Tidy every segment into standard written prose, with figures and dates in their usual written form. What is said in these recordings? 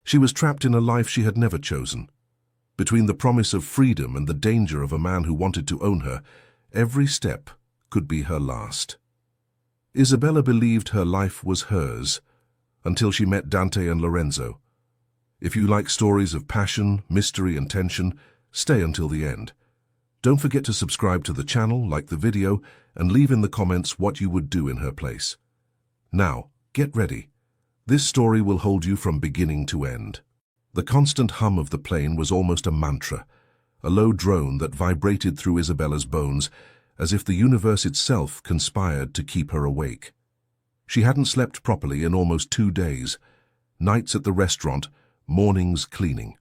She was trapped in a life she had never chosen. Between the promise of freedom and the danger of a man who wanted to own her, every step could be her last. Isabella believed her life was hers, until she met Dante and Lorenzo. If you like stories of passion, mystery, and tension, stay until the end. Don't forget to subscribe to the channel, like the video, and leave in the comments what you would do in her place. Now, get ready. This story will hold you from beginning to end. The constant hum of the plane was almost a mantra, a low drone that vibrated through Isabella's bones, as if the universe itself conspired to keep her awake. She hadn't slept properly in almost 2 days, nights at the restaurant, mornings cleaning.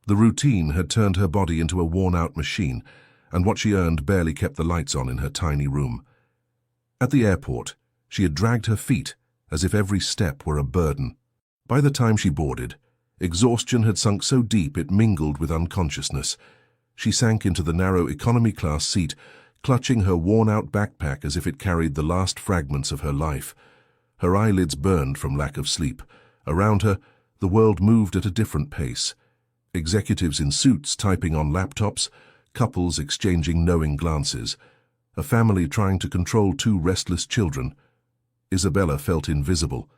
The routine had turned her body into a worn-out machine, and what she earned barely kept the lights on in her tiny room. At the airport, she had dragged her feet as if every step were a burden. By the time she boarded, exhaustion had sunk so deep it mingled with unconsciousness. She sank into the narrow economy-class seat, clutching her worn-out backpack as if it carried the last fragments of her life. Her eyelids burned from lack of sleep. Around her, the world moved at a different pace. Executives in suits typing on laptops, couples exchanging knowing glances, a family trying to control 2 restless children. Isabella felt invisible,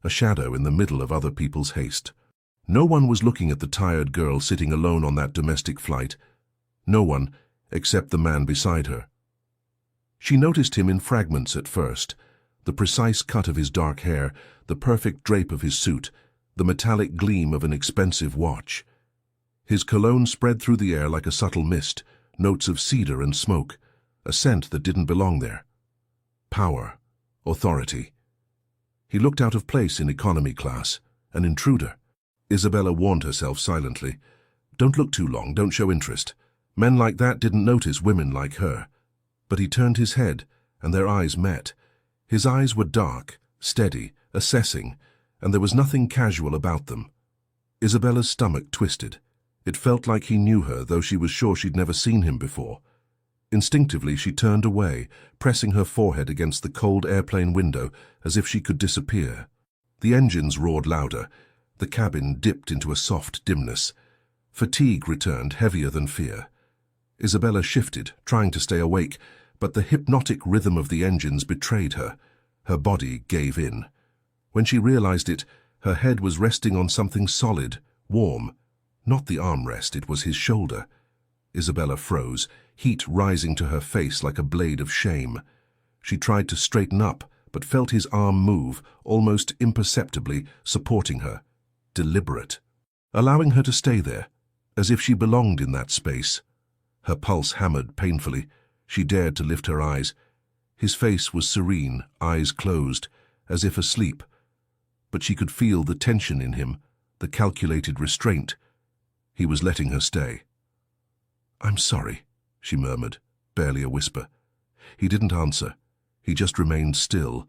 a shadow in the middle of other people's haste. No one was looking at the tired girl sitting alone on that domestic flight. No one, except the man beside her. She noticed him in fragments at first, the precise cut of his dark hair, the perfect drape of his suit, the metallic gleam of an expensive watch. His cologne spread through the air like a subtle mist, notes of cedar and smoke, a scent that didn't belong there. Power, authority. He looked out of place in economy class, an intruder. Isabella warned herself silently. Don't look too long, don't show interest. Men like that didn't notice women like her. But he turned his head, and their eyes met. His eyes were dark, steady, assessing, and there was nothing casual about them. Isabella's stomach twisted. It felt like he knew her, though she was sure she'd never seen him before. Instinctively, she turned away, pressing her forehead against the cold airplane window as if she could disappear. The engines roared louder. The cabin dipped into a soft dimness. Fatigue returned, heavier than fear. Isabella shifted, trying to stay awake, but the hypnotic rhythm of the engines betrayed her. Her body gave in. When she realized it, her head was resting on something solid, warm. Not the armrest, it was his shoulder. Isabella froze, heat rising to her face like a blade of shame. She tried to straighten up, but felt his arm move, almost imperceptibly, supporting her. Deliberate. Allowing her to stay there, as if she belonged in that space. Her pulse hammered painfully. She dared to lift her eyes. His face was serene, eyes closed, as if asleep. But she could feel the tension in him, the calculated restraint. He was letting her stay. "I'm sorry," she murmured, barely a whisper. He didn't answer. He just remained still,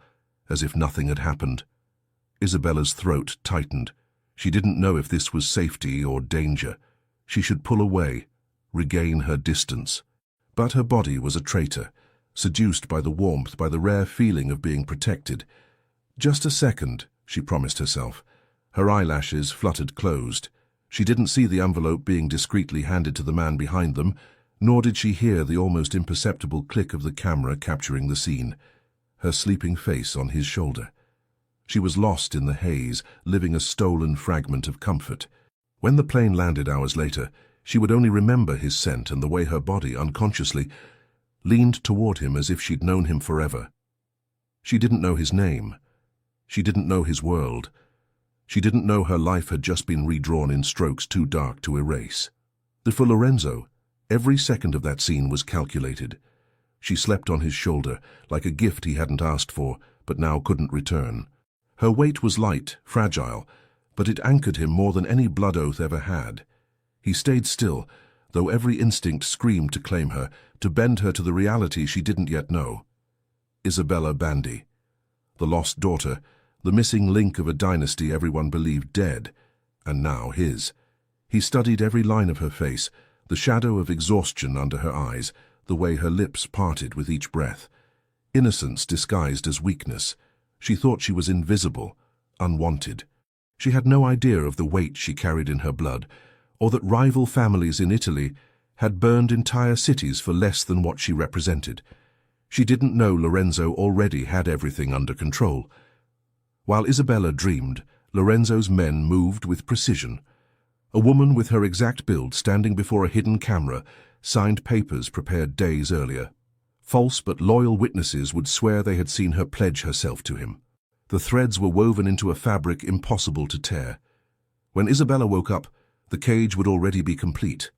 as if nothing had happened. Isabella's throat tightened. She didn't know if this was safety or danger. She should pull away, regain her distance. But her body was a traitor, seduced by the warmth, by the rare feeling of being protected. Just a second, she promised herself. Her eyelashes fluttered closed. She didn't see the envelope being discreetly handed to the man behind them, nor did she hear the almost imperceptible click of the camera capturing the scene, her sleeping face on his shoulder. She was lost in the haze, living a stolen fragment of comfort. When the plane landed hours later, she would only remember his scent and the way her body, unconsciously, leaned toward him as if she'd known him forever. She didn't know his name. She didn't know his world. She didn't know her life had just been redrawn in strokes too dark to erase. For Lorenzo, every second of that scene was calculated. She slept on his shoulder, like a gift he hadn't asked for, but now couldn't return. Her weight was light, fragile, but it anchored him more than any blood oath ever had. He stayed still, though every instinct screamed to claim her, to bend her to the reality she didn't yet know. Isabella Bandy, the lost daughter, the missing link of a dynasty everyone believed dead, and now his. He studied every line of her face, the shadow of exhaustion under her eyes, the way her lips parted with each breath. Innocence disguised as weakness. She thought she was invisible, unwanted. She had no idea of the weight she carried in her blood, or that rival families in Italy had burned entire cities for less than what she represented. She didn't know Lorenzo already had everything under control. While Isabella dreamed, Lorenzo's men moved with precision. A woman with her exact build standing before a hidden camera signed papers prepared days earlier. False but loyal witnesses would swear they had seen her pledge herself to him. The threads were woven into a fabric impossible to tear. When Isabella woke up, the cage would already be complete.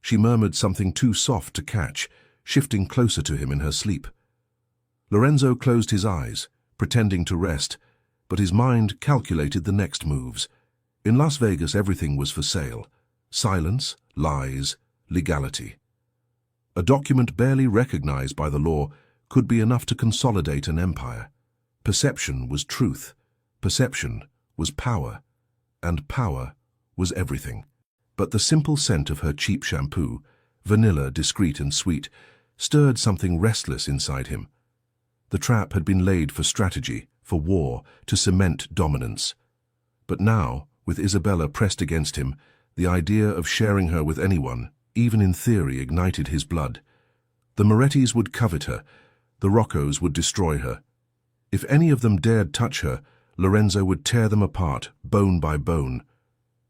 She murmured something too soft to catch, shifting closer to him in her sleep. Lorenzo closed his eyes, pretending to rest, but his mind calculated the next moves. In Las Vegas, everything was for sale. Silence, lies, legality. A document barely recognized by the law could be enough to consolidate an empire. Perception was truth, perception was power, and power was everything. But the simple scent of her cheap shampoo, vanilla, discreet and sweet, stirred something restless inside him. The trap had been laid for strategy, for war, to cement dominance. But now, with Isabella pressed against him, the idea of sharing her with anyone, even in theory, ignited his blood. The Morettis would covet her, the Roccos would destroy her. If any of them dared touch her, Lorenzo would tear them apart, bone by bone.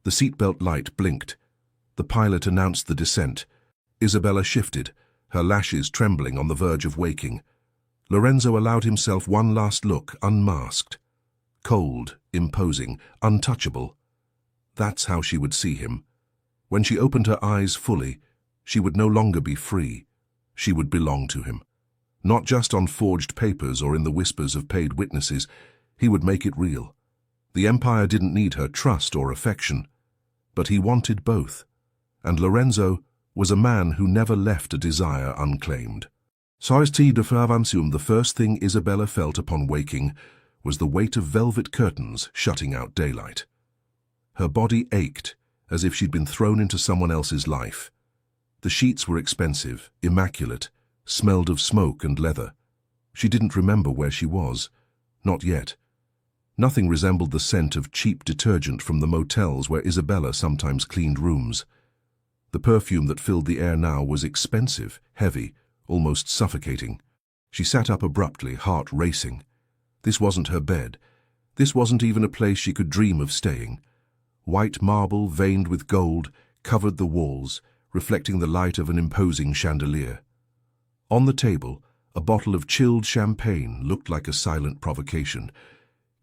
The seatbelt light blinked. The pilot announced the descent. Isabella shifted, her lashes trembling on the verge of waking. Lorenzo allowed himself one last look, unmasked. Cold, imposing, untouchable. That's how she would see him. When she opened her eyes fully, she would no longer be free. She would belong to him. Not just on forged papers or in the whispers of paid witnesses, he would make it real. The empire didn't need her trust or affection, but he wanted both. And Lorenzo was a man who never left a desire unclaimed. The first thing Isabella felt upon waking was the weight of velvet curtains shutting out daylight. Her body ached, as if she'd been thrown into someone else's life. The sheets were expensive, immaculate, smelled of smoke and leather. She didn't remember where she was. Not yet. Nothing resembled the scent of cheap detergent from the motels where Isabella sometimes cleaned rooms. The perfume that filled the air now was expensive, heavy, almost suffocating. She sat up abruptly, heart racing. This wasn't her bed. This wasn't even a place she could dream of staying. White marble, veined with gold, covered the walls, reflecting the light of an imposing chandelier. On the table, a bottle of chilled champagne looked like a silent provocation.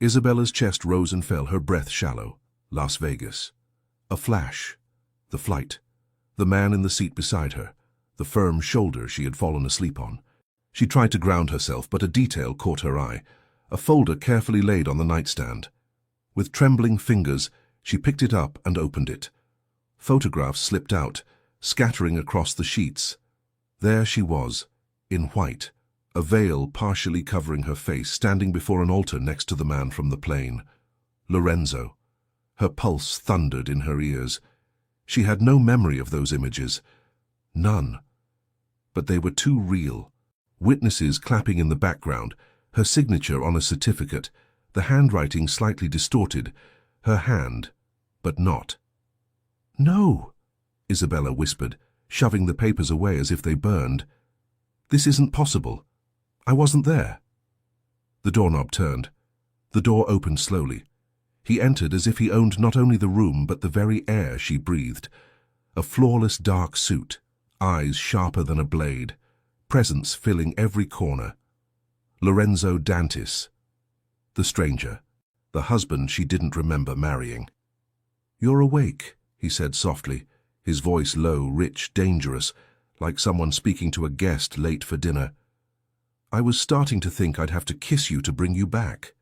Isabella's chest rose and fell, her breath shallow. Las Vegas. A flash. The flight. The man in the seat beside her. The firm shoulder she had fallen asleep on. She tried to ground herself, but a detail caught her eye. A folder carefully laid on the nightstand. With trembling fingers, she picked it up and opened it. Photographs slipped out, scattering across the sheets. There she was, in white, a veil partially covering her face, standing before an altar next to the man from the plane. Lorenzo. Her pulse thundered in her ears. She had no memory of those images. None. But they were too real. Witnesses clapping in the background, her signature on a certificate, the handwriting slightly distorted, her hand, but not. "No," Isabella whispered, shoving the papers away as if they burned. "This isn't possible. I wasn't there." The doorknob turned. The door opened slowly. He entered as if he owned not only the room but the very air she breathed. A flawless dark suit, eyes sharper than a blade, presence filling every corner. Lorenzo Dantis. The stranger, the husband she didn't remember marrying. "You're awake," he said softly, his voice low, rich, dangerous, like someone speaking to a guest late for dinner. "I was starting to think I'd have to kiss you to bring you back."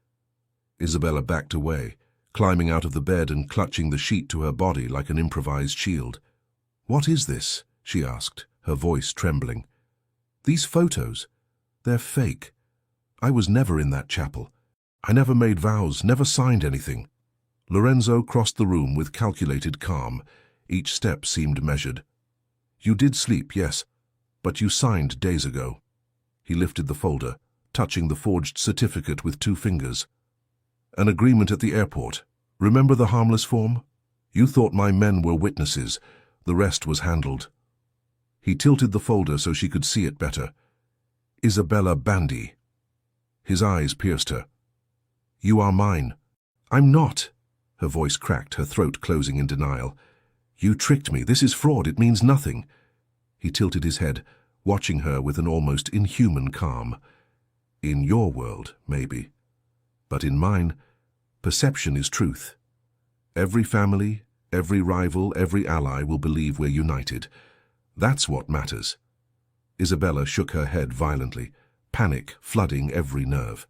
Isabella backed away, climbing out of the bed and clutching the sheet to her body like an improvised shield. "What is this?" she asked, her voice trembling. "These photos, they're fake. I was never in that chapel. I never made vows, never signed anything." Lorenzo crossed the room with calculated calm. Each step seemed measured. "You did sleep, yes, but you signed days ago." He lifted the folder, touching the forged certificate with 2 fingers. "An agreement at the airport. Remember the harmless form? You thought my men were witnesses. The rest was handled. He tilted the folder so she could see it better. Isabella Bandy. His eyes pierced her. You are mine. I'm not. Her voice cracked, her throat closing in denial. You tricked me. This is fraud. It means nothing. He tilted his head, watching her with an almost inhuman calm. In your world, maybe. But in mine, perception is truth. Every family, every rival, every ally will believe we're united. That's what matters. Isabella shook her head violently, panic flooding every nerve.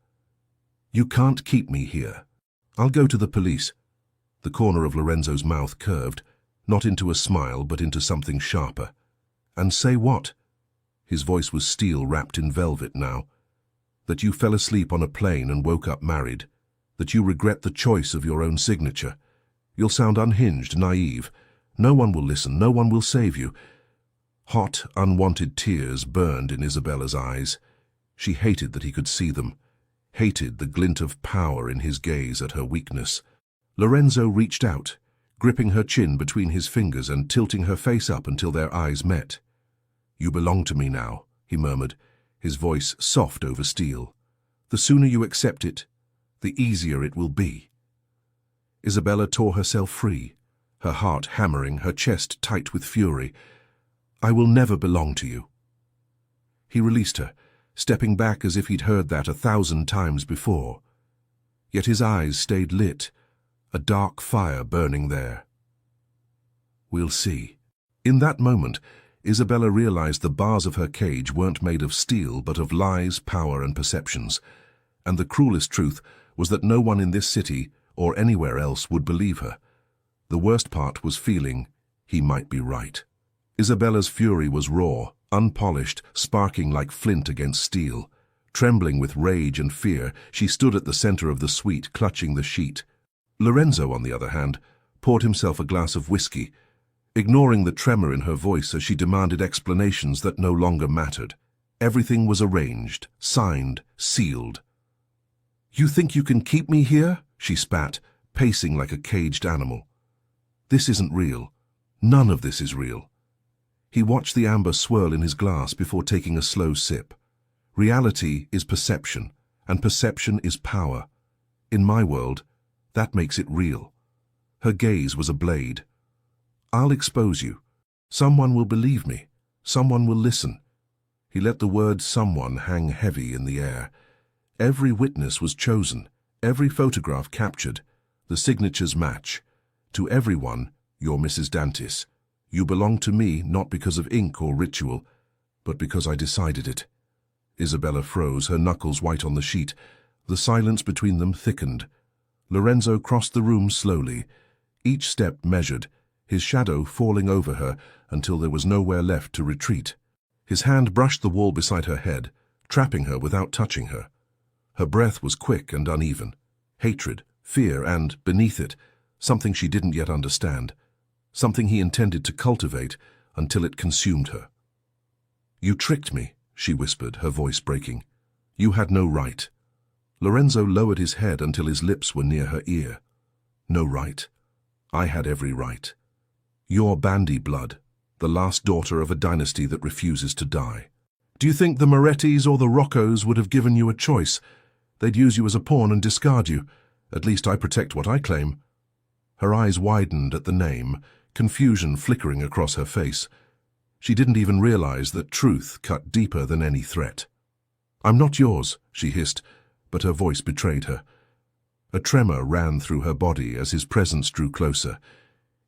You can't keep me here. I'll go to the police. The corner of Lorenzo's mouth curved, not into a smile but into something sharper. And say what? His voice was steel wrapped in velvet now. That you fell asleep on a plane and woke up married. That you regret the choice of your own signature. You'll sound unhinged, naive. No one will listen, no one will save you. Hot, unwanted tears burned in Isabella's eyes. She hated that he could see them. Hated the glint of power in his gaze at her weakness. Lorenzo reached out, gripping her chin between his fingers and tilting her face up until their eyes met. You belong to me now, he murmured, his voice soft over steel. The sooner you accept it, the easier it will be. Isabella tore herself free, her heart hammering, her chest tight with fury. I will never belong to you. He released her, stepping back as if he'd heard that 1,000 times before. Yet his eyes stayed lit, a dark fire burning there. We'll see. In that moment, Isabella realized the bars of her cage weren't made of steel but of lies, power, and perceptions. And the cruelest truth was that no one in this city or anywhere else would believe her. The worst part was feeling he might be right. Isabella's fury was raw, unpolished, sparking like flint against steel. Trembling with rage and fear, she stood at the center of the suite, clutching the sheet. Lorenzo, on the other hand, poured himself a glass of whiskey, ignoring the tremor in her voice as she demanded explanations that no longer mattered. Everything was arranged, signed, sealed. You think you can keep me here? She spat, pacing like a caged animal. This isn't real. None of this is real. He watched the amber swirl in his glass before taking a slow sip. Reality is perception, and perception is power. In my world, that makes it real. Her gaze was a blade. I'll expose you. Someone will believe me. Someone will listen. He let the word someone hang heavy in the air. Every witness was chosen, every photograph captured, the signatures match. To everyone, you're Mrs. Dantis. You belong to me not because of ink or ritual, but because I decided it. Isabella froze, her knuckles white on the sheet. The silence between them thickened. Lorenzo crossed the room slowly, each step measured, his shadow falling over her until there was nowhere left to retreat. His hand brushed the wall beside her head, trapping her without touching her. Her breath was quick and uneven. Hatred, fear, and, beneath it, something she didn't yet understand. Something he intended to cultivate until it consumed her. You tricked me, she whispered, her voice breaking. You had no right. Lorenzo lowered his head until his lips were near her ear. No right. I had every right. You're Bandy blood, the last daughter of a dynasty that refuses to die. Do you think the Morettis or the Roccos would have given you a choice? They'd use you as a pawn and discard you. At least I protect what I claim. Her eyes widened at the name, confusion flickering across her face. She didn't even realize that truth cut deeper than any threat. I'm not yours, she hissed, but her voice betrayed her. A tremor ran through her body as his presence drew closer.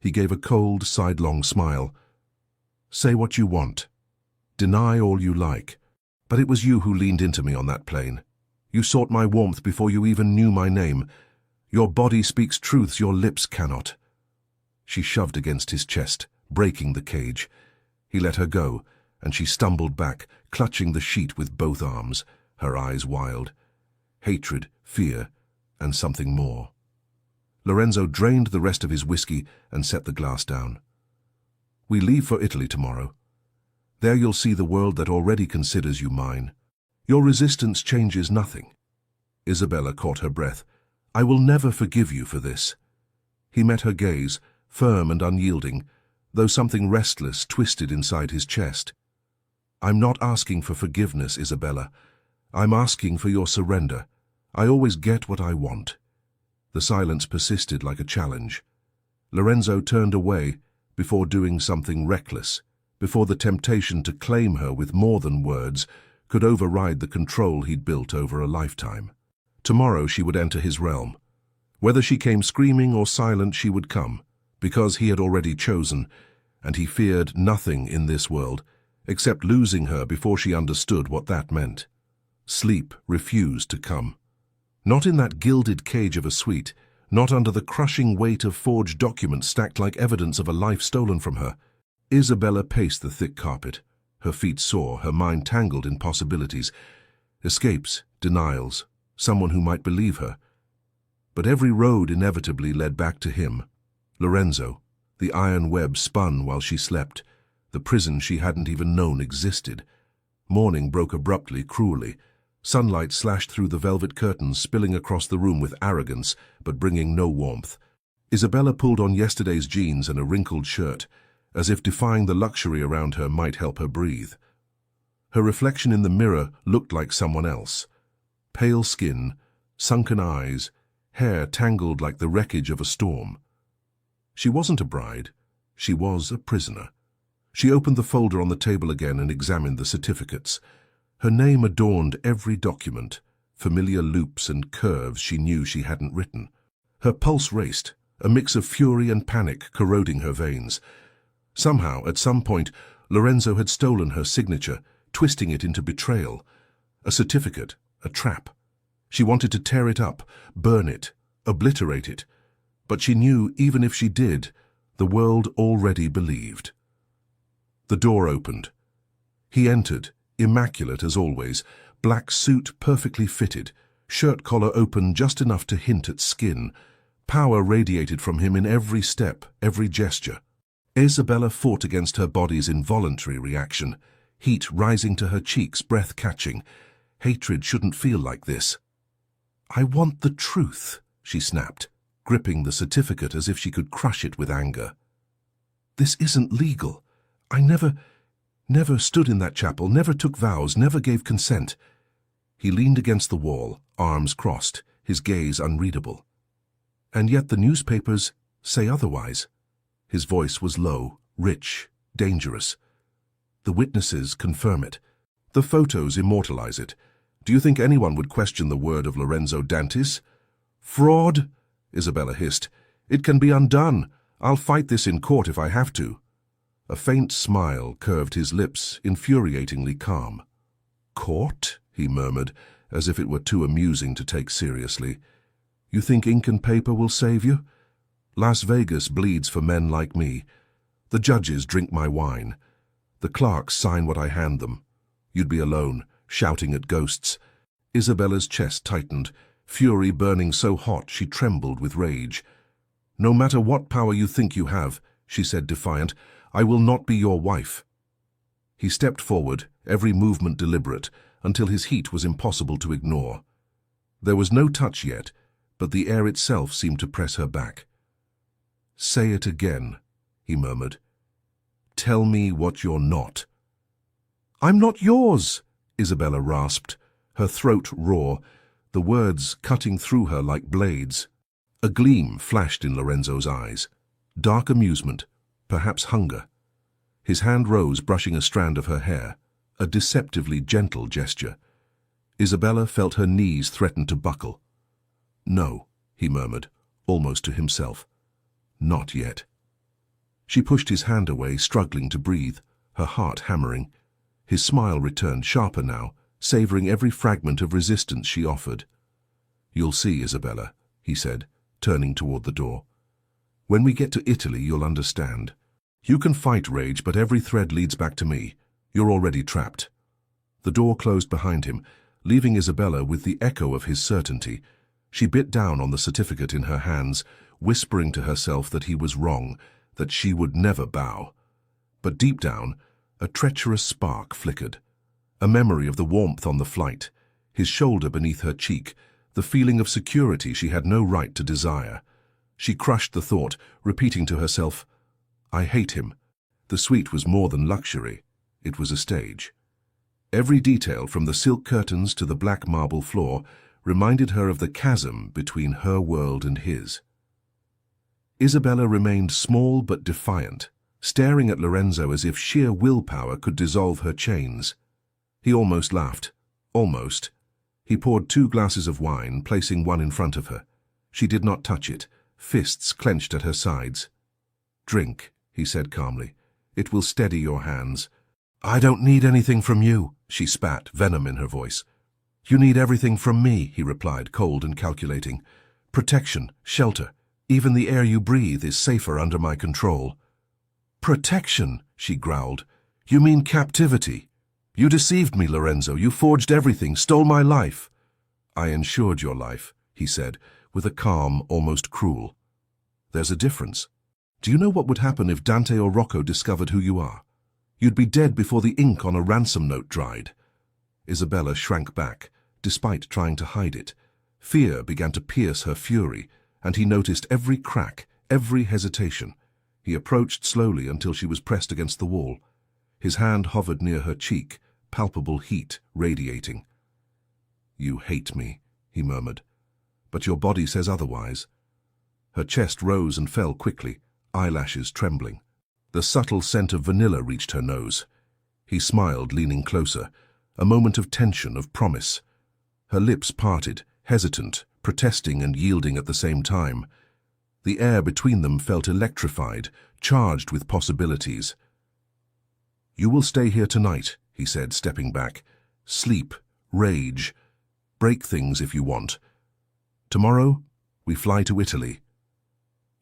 He gave a cold, sidelong smile. Say what you want. Deny all you like. But it was you who leaned into me on that plane. You sought my warmth before you even knew my name. Your body speaks truths your lips cannot. She shoved against his chest, breaking the cage. He let her go, and she stumbled back, clutching the sheet with both arms, her eyes wild. Hatred, fear, and something more. Lorenzo drained the rest of his whiskey and set the glass down. We leave for Italy tomorrow. There you'll see the world that already considers you mine. Your resistance changes nothing. Isabella caught her breath. I will never forgive you for this. He met her gaze, firm and unyielding, though something restless twisted inside his chest. "I'm not asking for forgiveness, Isabella. I'm asking for your surrender. I always get what I want." The silence persisted like a challenge. Lorenzo turned away before doing something reckless, before the temptation to claim her with more than words could override the control he'd built over a lifetime. Tomorrow she would enter his realm. Whether she came screaming or silent, she would come, because he had already chosen, and he feared nothing in this world except losing her before she understood what that meant. Sleep refused to come. Not in that gilded cage of a suite, not under the crushing weight of forged documents stacked like evidence of a life stolen from her. Isabella paced the thick carpet, her feet sore, her mind tangled in possibilities. Escapes, denials, someone who might believe her. But every road inevitably led back to him. Lorenzo, the iron web spun while she slept, the prison she hadn't even known existed. Morning broke abruptly, cruelly. Sunlight slashed through the velvet curtains, spilling across the room with arrogance, but bringing no warmth. Isabella pulled on yesterday's jeans and a wrinkled shirt, as if defying the luxury around her might help her breathe. Her reflection in the mirror looked like someone else. Pale skin, sunken eyes, hair tangled like the wreckage of a storm. She wasn't a bride. She was a prisoner. She opened the folder on the table again and examined the certificates. Her name adorned every document, familiar loops and curves she knew she hadn't written. Her pulse raced, a mix of fury and panic corroding her veins. Somehow, at some point, Lorenzo had stolen her signature, twisting it into betrayal. A certificate, a trap. She wanted to tear it up, burn it, obliterate it. But she knew even if she did, the world already believed. The door opened. He entered, immaculate as always, black suit perfectly fitted, shirt collar open just enough to hint at skin. Power radiated from him in every step, every gesture. Isabella fought against her body's involuntary reaction, heat rising to her cheeks, breath catching. Hatred shouldn't feel like this. "I want the truth," she snapped, gripping the certificate as if she could crush it with anger. "This isn't legal. I never stood in that chapel, never took vows, never gave consent." He leaned against the wall, arms crossed, his gaze unreadable. "And yet the newspapers say otherwise." His voice was low, rich, dangerous. "The witnesses confirm it. The photos immortalize it. Do you think anyone would question the word of Lorenzo Dantes?" "Fraud," Isabella hissed. "It can be undone. I'll fight this in court if I have to." A faint smile curved his lips, infuriatingly calm. "Court?" he murmured, as if it were too amusing to take seriously. "You think ink and paper will save you? Las Vegas bleeds for men like me. The judges drink my wine. The clerks sign what I hand them. You'd be alone, shouting at ghosts." Isabella's chest tightened, fury burning so hot she trembled with rage. "No matter what power you think you have," she said defiant, "I will not be your wife." He stepped forward, every movement deliberate, until his heat was impossible to ignore. There was no touch yet, but the air itself seemed to press her back. "Say it again," he murmured. "Tell me what you're not." "I'm not yours," Isabella rasped, her throat raw, the words cutting through her like blades. A gleam flashed in Lorenzo's eyes. Dark amusement, perhaps hunger. His hand rose, brushing a strand of her hair, a deceptively gentle gesture. Isabella felt her knees threaten to buckle. "No," he murmured, almost to himself. "Not yet." She pushed his hand away, struggling to breathe, her heart hammering. His smile returned, sharper now, savoring every fragment of resistance she offered. "You'll see, Isabella," he said, turning toward the door. "When we get to Italy, you'll understand. You can fight rage, but every thread leads back to me. You're already trapped." The door closed behind him, leaving Isabella with the echo of his certainty. She bit down on the certificate in her hands, whispering to herself that he was wrong, that she would never bow. But deep down, a treacherous spark flickered. A memory of the warmth on the flight, his shoulder beneath her cheek, the feeling of security she had no right to desire. She crushed the thought, repeating to herself, "I hate him." The suite was more than luxury. It was a stage. Every detail, from the silk curtains to the black marble floor, reminded her of the chasm between her world and his. Isabella remained small but defiant, staring at Lorenzo as if sheer willpower could dissolve her chains. He almost laughed. Almost. He poured 2 glasses of wine, placing one in front of her. She did not touch it, fists clenched at her sides. "Drink," he said calmly. "It will steady your hands." "I don't need anything from you," she spat, venom in her voice. "You need everything from me," he replied, cold and calculating. "Protection, shelter. Even the air you breathe is safer under my control." "Protection," she growled. "You mean captivity. You deceived me, Lorenzo. You forged everything, stole my life." "I ensured your life," he said, with a calm, almost cruel. "There's a difference. Do you know what would happen if Dante or Rocco discovered who you are? You'd be dead before the ink on a ransom note dried." Isabella shrank back, despite trying to hide it. Fear began to pierce her fury, and he noticed every crack, every hesitation. He approached slowly until she was pressed against the wall. His hand hovered near her cheek, palpable heat radiating. "You hate me," he murmured, "but your body says otherwise." Her chest rose and fell quickly, eyelashes trembling. The subtle scent of vanilla reached her nose. He smiled, leaning closer, a moment of tension, of promise. Her lips parted, hesitant, protesting and yielding at the same time. The air between them felt electrified, charged with possibilities. "You will stay here tonight," he said, stepping back. "Sleep, rage, break things if you want. Tomorrow, we fly to Italy."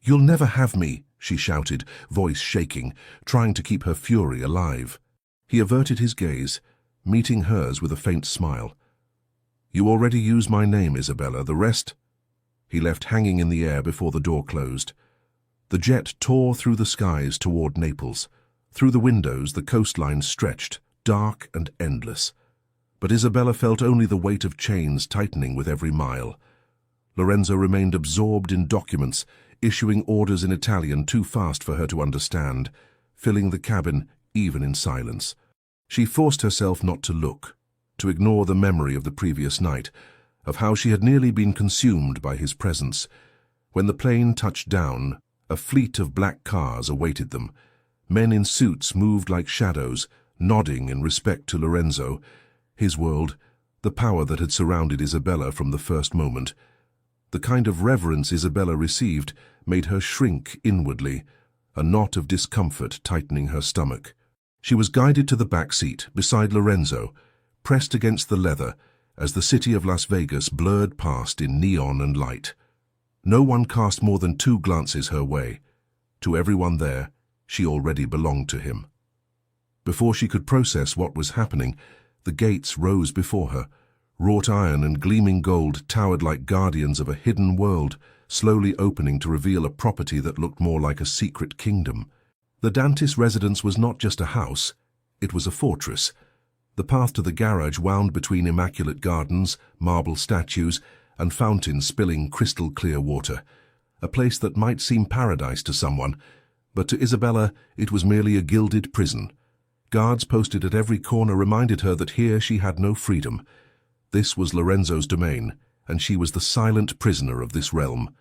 "You'll never have me," she shouted, voice shaking, trying to keep her fury alive. He averted his gaze, meeting hers with a faint smile. "You already use my name, Isabella. The rest—" He left hanging in the air before the door closed. The jet tore through the skies toward Naples. Through the windows, the coastline stretched, dark and endless. But Isabella felt only the weight of chains tightening with every mile. Lorenzo remained absorbed in documents, issuing orders in Italian too fast for her to understand, filling the cabin even in silence. She forced herself not to look, to ignore the memory of the previous night, of how she had nearly been consumed by his presence. When the plane touched down, a fleet of black cars awaited them. Men in suits moved like shadows, nodding in respect to Lorenzo, his world, the power that had surrounded Isabella from the first moment. The kind of reverence Isabella received made her shrink inwardly, a knot of discomfort tightening her stomach. She was guided to the back seat, beside Lorenzo, pressed against the leather, as the city of Las Vegas blurred past in neon and light. No one cast more than 2 glances her way. To everyone there, she already belonged to him. Before she could process what was happening, the gates rose before her. Wrought iron and gleaming gold towered like guardians of a hidden world, slowly opening to reveal a property that looked more like a secret kingdom. The Dantis residence was not just a house, it was a fortress. The path to the garage wound between immaculate gardens, marble statues, and fountains spilling crystal-clear water. A place that might seem paradise to someone, but to Isabella it was merely a gilded prison. Guards posted at every corner reminded her that here she had no freedom. This was Lorenzo's domain, and she was the silent prisoner of this realm.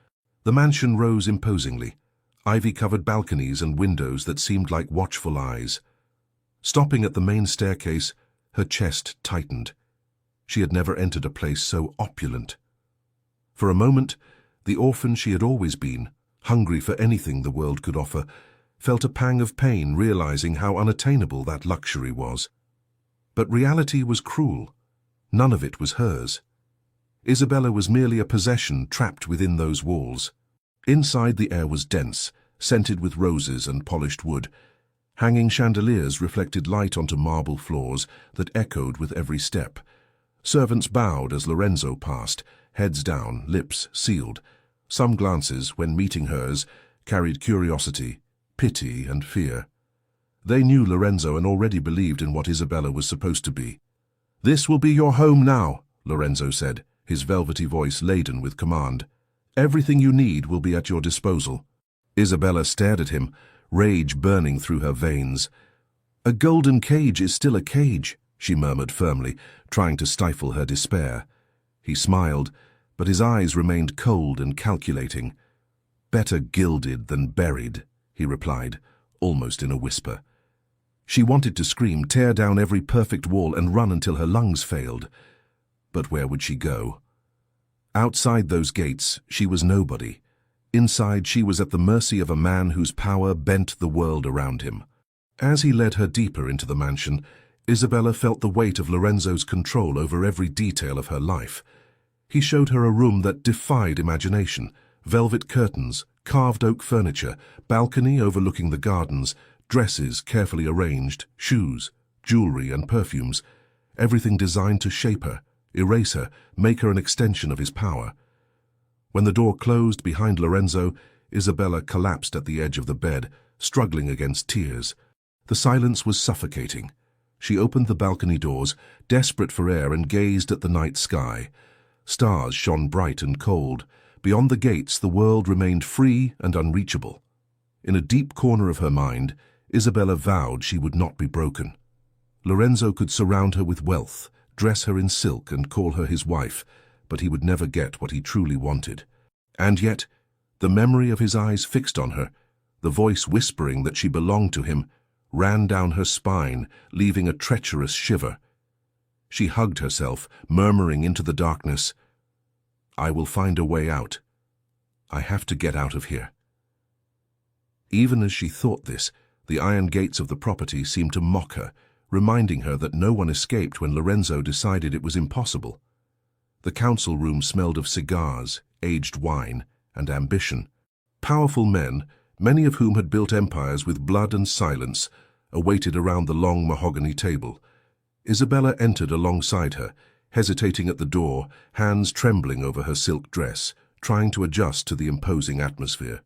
The mansion rose imposingly, ivy-covered balconies and windows that seemed like watchful eyes. Stopping at the main staircase, her chest tightened. She had never entered a place so opulent. For a moment, the orphan she had always been, hungry for anything the world could offer, felt a pang of pain realizing how unattainable that luxury was. But reality was cruel. None of it was hers. Isabella was merely a possession trapped within those walls. Inside, the air was dense, scented with roses and polished wood. Hanging chandeliers reflected light onto marble floors that echoed with every step. Servants bowed as Lorenzo passed, heads down, lips sealed. Some glances, when meeting hers, carried curiosity, pity, and fear. They knew Lorenzo and already believed in what Isabella was supposed to be. "This will be your home now," Lorenzo said, his velvety voice laden with command. Everything you need will be at your disposal. Isabella stared at him, rage burning through her veins. A golden cage is still a cage, she murmured firmly, trying to stifle her despair. He smiled, but his eyes remained cold and calculating. Better gilded than buried, he replied, almost in a whisper. She wanted to scream, tear down every perfect wall and run until her lungs failed. But where would she go? Outside those gates, she was nobody. Inside, she was at the mercy of a man whose power bent the world around him. As he led her deeper into the mansion, Isabella felt the weight of Lorenzo's control over every detail of her life. He showed her a room that defied imagination: velvet curtains, carved oak furniture, balcony overlooking the gardens, dresses carefully arranged, shoes, jewelry and perfumes, everything designed to shape her, erase her, make her an extension of his power. When the door closed behind Lorenzo, Isabella collapsed at the edge of the bed, struggling against tears. The silence was suffocating. She opened the balcony doors, desperate for air, and gazed at the night sky. Stars shone bright and cold. Beyond the gates, the world remained free and unreachable. In a deep corner of her mind, Isabella vowed she would not be broken. Lorenzo could surround her with wealth, dress her in silk and call her his wife, but he would never get what he truly wanted. And yet, the memory of his eyes fixed on her, the voice whispering that she belonged to him, ran down her spine, leaving a treacherous shiver. She hugged herself, murmuring into the darkness, "I will find a way out. I have to get out of here." Even as she thought this, the iron gates of the property seemed to mock her, reminding her that no one escaped when Lorenzo decided it was impossible. The council room smelled of cigars, aged wine, and ambition. Powerful men, many of whom had built empires with blood and silence, awaited around the long mahogany table. Isabella entered alongside her, hesitating at the door, hands trembling over her silk dress, trying to adjust to the imposing atmosphere.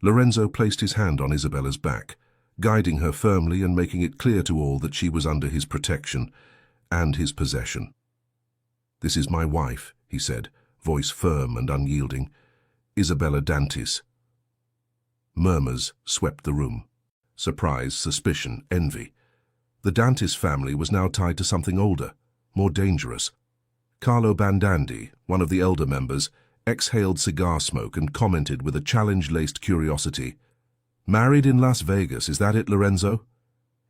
Lorenzo placed his hand on Isabella's back, guiding her firmly and making it clear to all that she was under his protection and his possession. "This is my wife," he said, voice firm and unyielding. "Isabella Dantes." Murmurs swept the room. Surprise, suspicion, envy. The Dantes family was now tied to something older, more dangerous. Carlo Bandandi, one of the elder members, exhaled cigar smoke and commented with a challenge-laced curiosity, "Married in Las Vegas, is that it, Lorenzo?"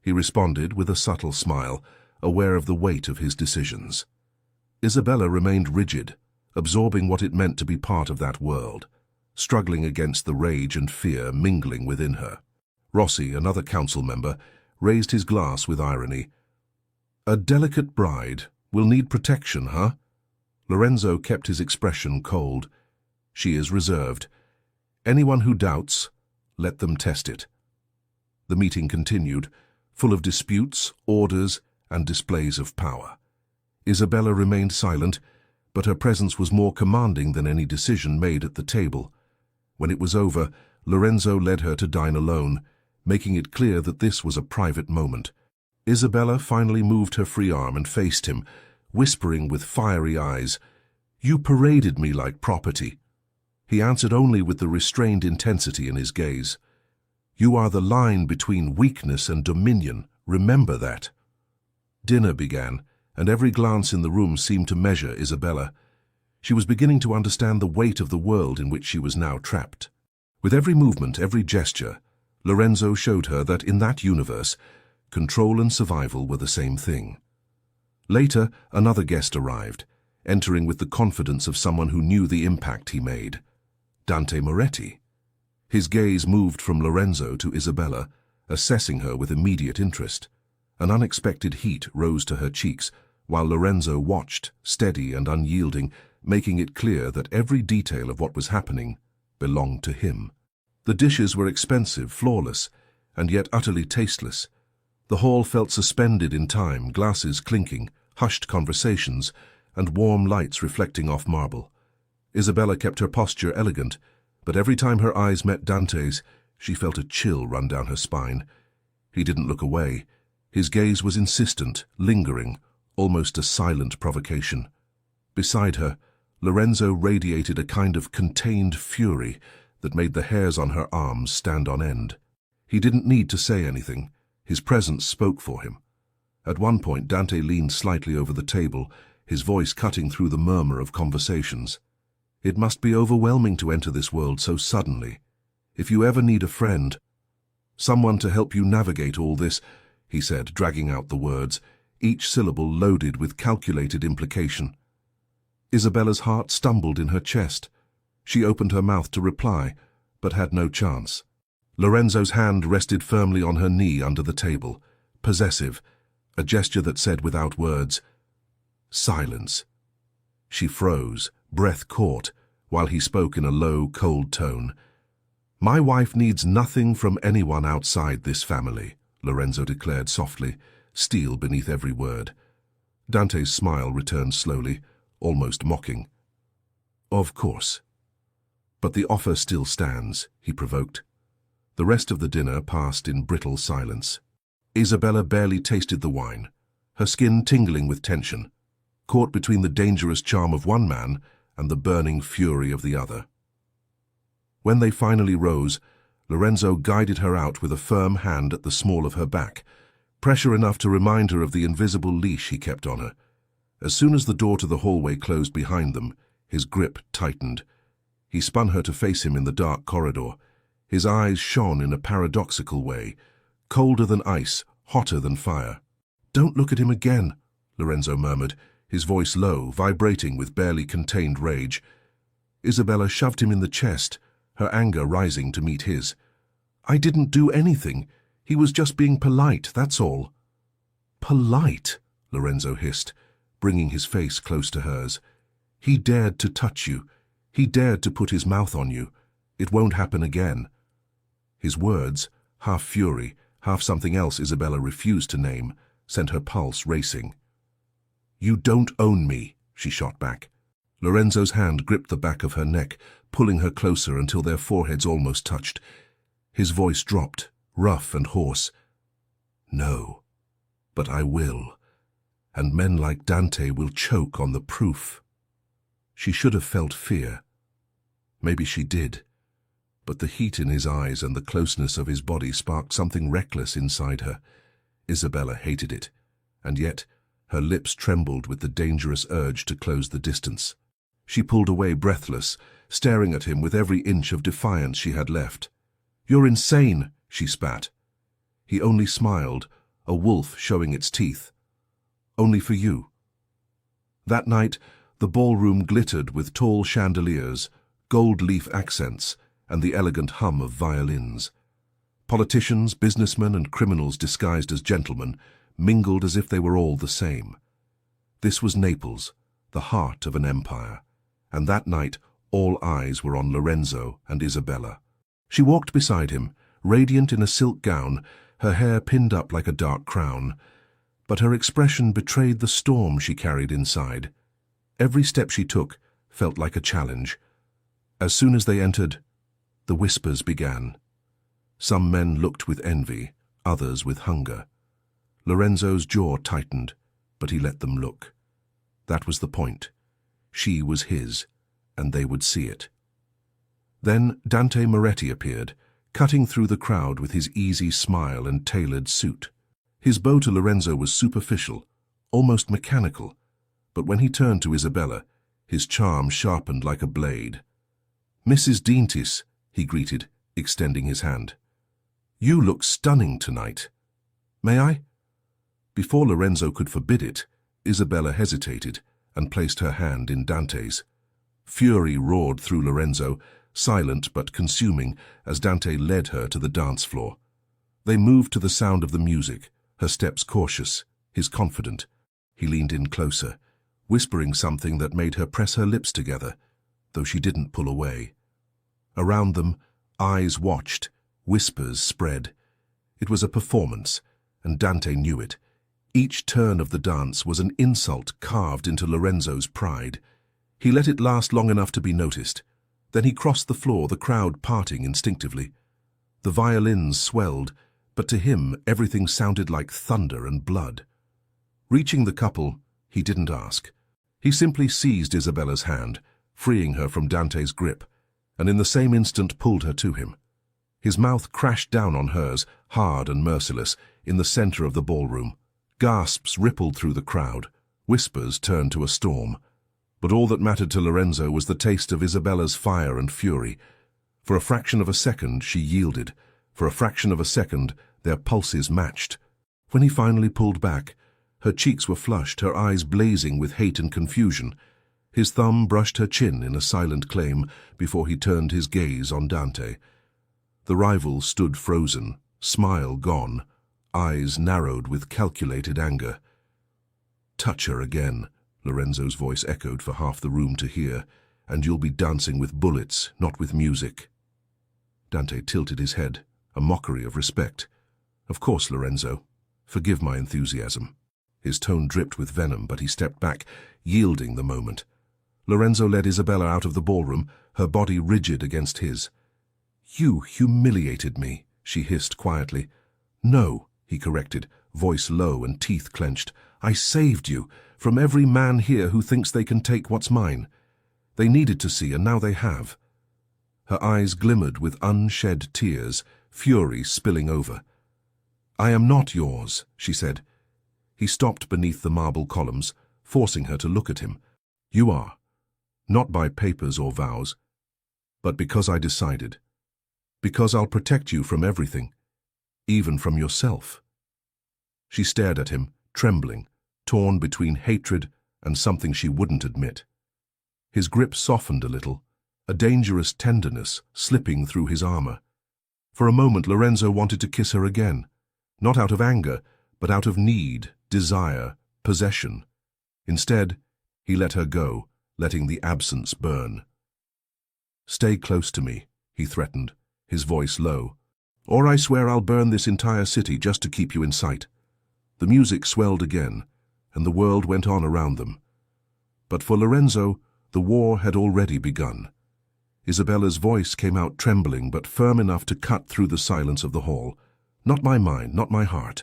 He responded with a subtle smile, aware of the weight of his decisions. Isabella remained rigid, absorbing what it meant to be part of that world, struggling against the rage and fear mingling within her. Rossi, another council member, raised his glass with irony. "A delicate bride will need protection, huh?" Lorenzo kept his expression cold. "She is reserved. Anyone who doubts, let them test it." The meeting continued, full of disputes, orders, and displays of power. Isabella remained silent, but her presence was more commanding than any decision made at the table. When it was over, Lorenzo led her to dine alone, making it clear that this was a private moment. Isabella finally moved her free arm and faced him, whispering with fiery eyes, "You paraded me like property." He answered only with the restrained intensity in his gaze. "You are the line between weakness and dominion. Remember that." Dinner began, and every glance in the room seemed to measure Isabella. She was beginning to understand the weight of the world in which she was now trapped. With every movement, every gesture, Lorenzo showed her that in that universe, control and survival were the same thing. Later, another guest arrived, entering with the confidence of someone who knew the impact he made. Dante Moretti. His gaze moved from Lorenzo to Isabella, assessing her with immediate interest. An unexpected heat rose to her cheeks, while Lorenzo watched, steady and unyielding, making it clear that every detail of what was happening belonged to him. The dishes were expensive, flawless, and yet utterly tasteless. The hall felt suspended in time, glasses clinking, hushed conversations, and warm lights reflecting off marble. Isabella kept her posture elegant, but every time her eyes met Dante's, she felt a chill run down her spine. He didn't look away. His gaze was insistent, lingering, almost a silent provocation. Beside her, Lorenzo radiated a kind of contained fury that made the hairs on her arms stand on end. He didn't need to say anything. His presence spoke for him. At one point, Dante leaned slightly over the table, his voice cutting through the murmur of conversations. "It must be overwhelming to enter this world so suddenly. If you ever need a friend, someone to help you navigate all this," he said, dragging out the words, each syllable loaded with calculated implication. Isabella's heart stumbled in her chest. She opened her mouth to reply, but had no chance. Lorenzo's hand rested firmly on her knee under the table, possessive, a gesture that said without words, "Silence." She froze, breath caught, while he spoke in a low, cold tone. "My wife needs nothing from anyone outside this family," Lorenzo declared softly, steel beneath every word. Dante's smile returned slowly, almost mocking. "Of course. But the offer still stands," he provoked. The rest of the dinner passed in brittle silence. Isabella barely tasted the wine, her skin tingling with tension, caught between the dangerous charm of one man and the burning fury of the other. When they finally rose, Lorenzo guided her out with a firm hand at the small of her back, pressure enough to remind her of the invisible leash he kept on her. As soon as the door to the hallway closed behind them, his grip tightened. He spun her to face him in the dark corridor. His eyes shone in a paradoxical way, colder than ice, hotter than fire. "Don't look at him again," Lorenzo murmured, his voice low, vibrating with barely contained rage. Isabella shoved him in the chest, her anger rising to meet his. "I didn't do anything. He was just being polite, that's all." "Polite?" Lorenzo hissed, bringing his face close to hers. "He dared to touch you. He dared to put his mouth on you. It won't happen again." His words, half fury, half something else Isabella refused to name, sent her pulse racing. "You don't own me," she shot back. Lorenzo's hand gripped the back of her neck, pulling her closer until their foreheads almost touched. His voice dropped, rough and hoarse. "No, but I will, and men like Dante will choke on the proof." She should have felt fear. Maybe she did, but the heat in his eyes and the closeness of his body sparked something reckless inside her. Isabella hated it, and yet her lips trembled with the dangerous urge to close the distance. She pulled away breathless, staring at him with every inch of defiance she had left. "You're insane," she spat. He only smiled, a wolf showing its teeth. "Only for you." That night, the ballroom glittered with tall chandeliers, gold leaf accents, and the elegant hum of violins. Politicians, businessmen, and criminals disguised as gentlemen mingled as if they were all the same. This was Naples, the heart of an empire, and that night all eyes were on Lorenzo and Isabella. She walked beside him, radiant in a silk gown, her hair pinned up like a dark crown, but her expression betrayed the storm she carried inside. Every step she took felt like a challenge. As soon as they entered, the whispers began. Some men looked with envy, others with hunger. Lorenzo's jaw tightened, but he let them look. That was the point. She was his, and they would see it. Then Dante Moretti appeared, cutting through the crowd with his easy smile and tailored suit. His bow to Lorenzo was superficial, almost mechanical, but when he turned to Isabella, his charm sharpened like a blade. "Mrs. Dientis," he greeted, extending his hand. "You look stunning tonight. May I?" Before Lorenzo could forbid it, Isabella hesitated and placed her hand in Dante's. Fury roared through Lorenzo, silent but consuming, as Dante led her to the dance floor. They moved to the sound of the music, her steps cautious, his confident. He leaned in closer, whispering something that made her press her lips together, though she didn't pull away. Around them, eyes watched, whispers spread. It was a performance, and Dante knew it. Each turn of the dance was an insult carved into Lorenzo's pride. He let it last long enough to be noticed. Then he crossed the floor, the crowd parting instinctively. The violins swelled, but to him everything sounded like thunder and blood. Reaching the couple, he didn't ask. He simply seized Isabella's hand, freeing her from Dante's grip, and in the same instant pulled her to him. His mouth crashed down on hers, hard and merciless, in the center of the ballroom. Gasps rippled through the crowd. Whispers turned to a storm. But all that mattered to Lorenzo was the taste of Isabella's fire and fury. For a fraction of a second, she yielded. For a fraction of a second, their pulses matched. When he finally pulled back, her cheeks were flushed, her eyes blazing with hate and confusion. His thumb brushed her chin in a silent claim before he turned his gaze on Dante. The rival stood frozen, smile gone, eyes narrowed with calculated anger. "Touch her again," Lorenzo's voice echoed for half the room to hear, "and you'll be dancing with bullets, not with music." Dante tilted his head, a mockery of respect. "Of course, Lorenzo. Forgive my enthusiasm." His tone dripped with venom, but he stepped back, yielding the moment. Lorenzo led Isabella out of the ballroom, her body rigid against his. "You humiliated me," she hissed quietly. "No," he corrected, voice low and teeth clenched. "I saved you from every man here who thinks they can take what's mine. They needed to see, and now they have." Her eyes glimmered with unshed tears, fury spilling over. "I am not yours," she said. He stopped beneath the marble columns, forcing her to look at him. "You are. Not by papers or vows, but because I decided. Because I'll protect you from everything, even from yourself." She stared at him, trembling, torn between hatred and something she wouldn't admit. His grip softened a little, a dangerous tenderness slipping through his armor. For a moment Lorenzo wanted to kiss her again, not out of anger, but out of need, desire, possession. Instead, he let her go, letting the absence burn. "Stay close to me," he threatened, his voice low, "or I swear I'll burn this entire city just to keep you in sight." The music swelled again, and the world went on around them. But for Lorenzo, the war had already begun. Isabella's voice came out trembling but firm enough to cut through the silence of the hall. "Not my mind, not my heart."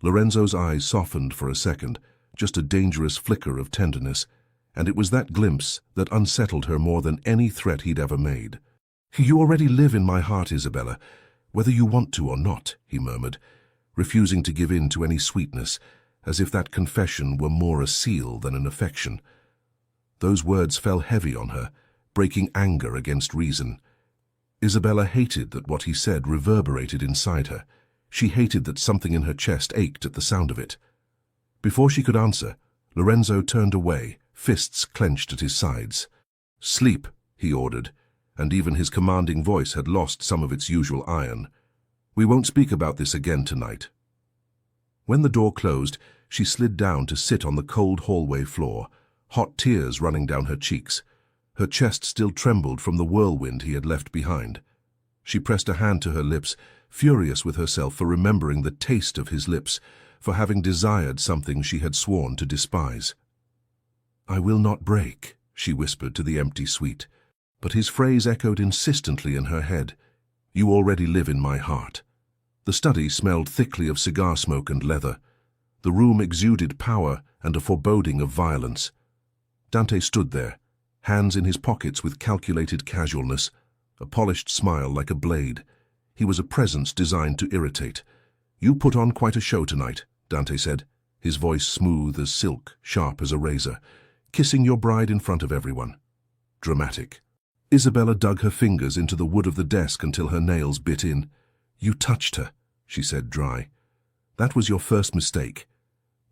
Lorenzo's eyes softened for a second, just a dangerous flicker of tenderness, and it was that glimpse that unsettled her more than any threat he'd ever made. "You already live in my heart, Isabella, whether you want to or not," he murmured, refusing to give in to any sweetness, as if that confession were more a seal than an affection. Those words fell heavy on her, breaking anger against reason. Isabella hated that what he said reverberated inside her. She hated that something in her chest ached at the sound of it. Before she could answer, Lorenzo turned away, fists clenched at his sides. "Sleep," he ordered, and even his commanding voice had lost some of its usual iron. "We won't speak about this again tonight." When the door closed, she slid down to sit on the cold hallway floor, hot tears running down her cheeks. Her chest still trembled from the whirlwind he had left behind. She pressed a hand to her lips, furious with herself for remembering the taste of his lips, for having desired something she had sworn to despise. "I will not break," she whispered to the empty suite, but his phrase echoed insistently in her head. "You already live in my heart." The study smelled thickly of cigar smoke and leather. The room exuded power and a foreboding of violence. Dante stood there, hands in his pockets with calculated casualness, a polished smile like a blade. He was a presence designed to irritate. "You put on quite a show tonight," Dante said, his voice smooth as silk, sharp as a razor. "Kissing your bride in front of everyone. Dramatic." Isabella dug her fingers into the wood of the desk until her nails bit in. "You touched her," she said, dry. "That was your first mistake."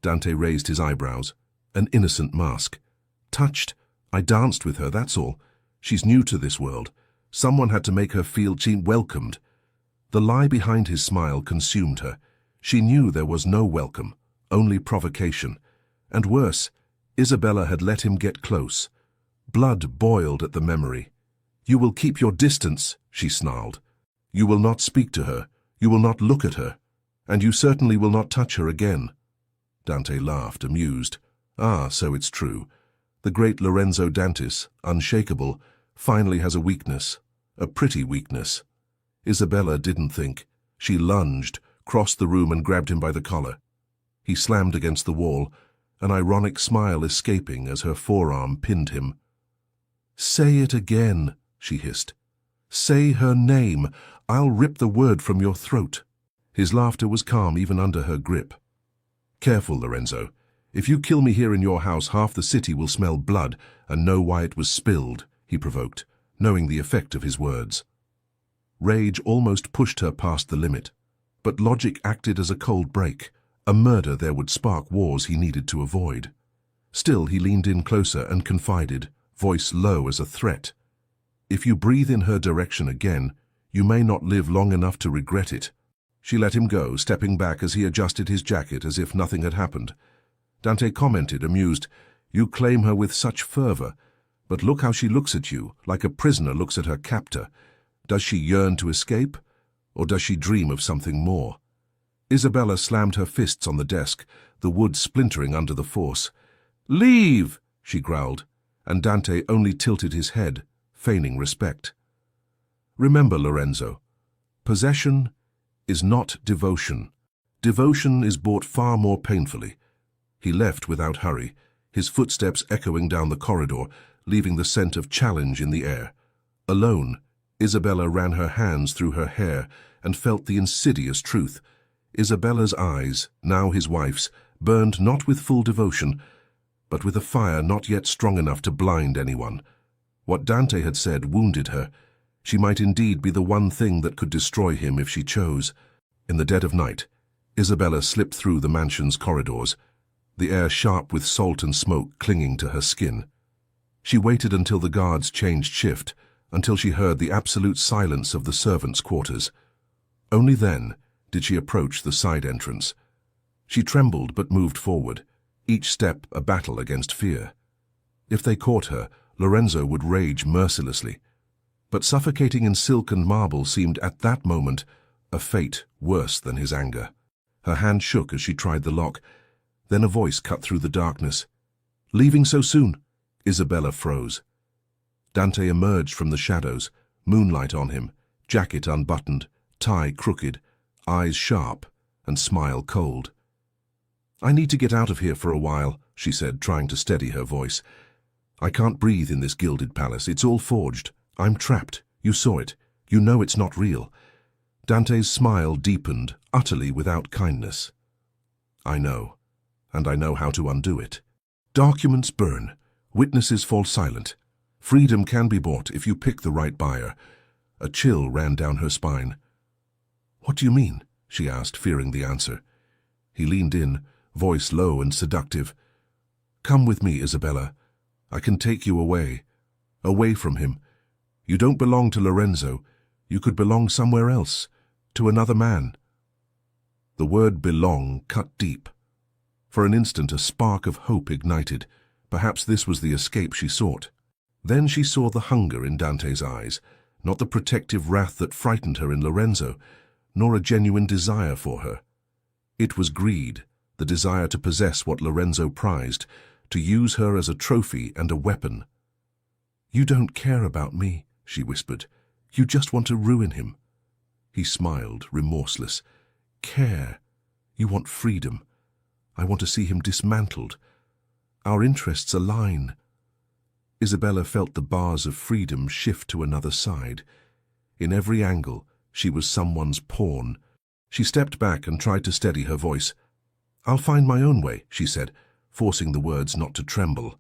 Dante raised his eyebrows. "An innocent mask." "Touched? I danced with her, that's all. She's new to this world. Someone had to make her feel she welcomed." The lie behind his smile consumed her. She knew there was no welcome, only provocation. And worse, Isabella had let him get close. Blood boiled at the memory. "You will keep your distance," she snarled. "You will not speak to her. You will not look at her. And you certainly will not touch her again." Dante laughed, amused. "Ah, so it's true. The great Lorenzo Dantis, unshakable, finally has a weakness, a pretty weakness." Isabella didn't think. She lunged, crossed the room and grabbed him by the collar. He slammed against the wall, an ironic smile escaping as her forearm pinned him. "Say it again," she hissed. "Say her name. I'll rip the word from your throat." His laughter was calm even under her grip. "Careful, Lorenzo. If you kill me here in your house, half the city will smell blood and know why it was spilled," he provoked, knowing the effect of his words. Rage almost pushed her past the limit, but logic acted as a cold break. A murder there would spark wars he needed to avoid. Still, he leaned in closer and confided, voice low as a threat. "If you breathe in her direction again, you may not live long enough to regret it." She let him go, stepping back as he adjusted his jacket as if nothing had happened. Dante commented, amused, "You claim her with such fervor, but look how she looks at you, like a prisoner looks at her captor. Does she yearn to escape, or does she dream of something more?" Isabella slammed her fists on the desk, the wood splintering under the force. "Leave!" she growled, and Dante only tilted his head, feigning respect. "Remember, Lorenzo, possession is not devotion. Devotion is bought far more painfully." He left without hurry, his footsteps echoing down the corridor, leaving the scent of challenge in the air. Alone, Isabella ran her hands through her hair and felt the insidious truth. Isabella's eyes, now his wife's, burned not with full devotion, but with a fire not yet strong enough to blind anyone. What Dante had said wounded her. She might indeed be the one thing that could destroy him if she chose. In the dead of night, Isabella slipped through the mansion's corridors, the air sharp with salt and smoke clinging to her skin. She waited until the guards changed shift, until she heard the absolute silence of the servants' quarters. Only then did she approach the side entrance. She trembled but moved forward, each step a battle against fear. If they caught her, Lorenzo would rage mercilessly. But suffocating in silk and marble seemed at that moment a fate worse than his anger. Her hand shook as she tried the lock. Then a voice cut through the darkness. "Leaving so soon?" Isabella froze. Dante emerged from the shadows, moonlight on him, jacket unbuttoned, tie crooked, eyes sharp, and smile cold. "I need to get out of here for a while," she said, trying to steady her voice. "I can't breathe in this gilded palace. It's all forged. I'm trapped. You saw it. You know it's not real." Dante's smile deepened, utterly without kindness. "I know, and I know how to undo it. Documents burn. Witnesses fall silent. Freedom can be bought if you pick the right buyer." A chill ran down her spine. "What do you mean?" she asked, fearing the answer. He leaned in, voice low and seductive. "Come with me, Isabella. I can take you away. Away from him. You don't belong to Lorenzo. You could belong somewhere else, to another man." The word belong cut deep. For an instant a spark of hope ignited. Perhaps this was the escape she sought. Then she saw the hunger in Dante's eyes, not the protective wrath that frightened her in Lorenzo, nor a genuine desire for her. It was greed, the desire to possess what Lorenzo prized, to use her as a trophy and a weapon. "You don't care about me," she whispered. "You just want to ruin him." He smiled, remorseless. "Care? You want freedom. I want to see him dismantled. Our interests align." Isabella felt the bars of freedom shift to another side. In every angle, she was someone's pawn. She stepped back and tried to steady her voice. "I'll find my own way," she said, forcing the words not to tremble.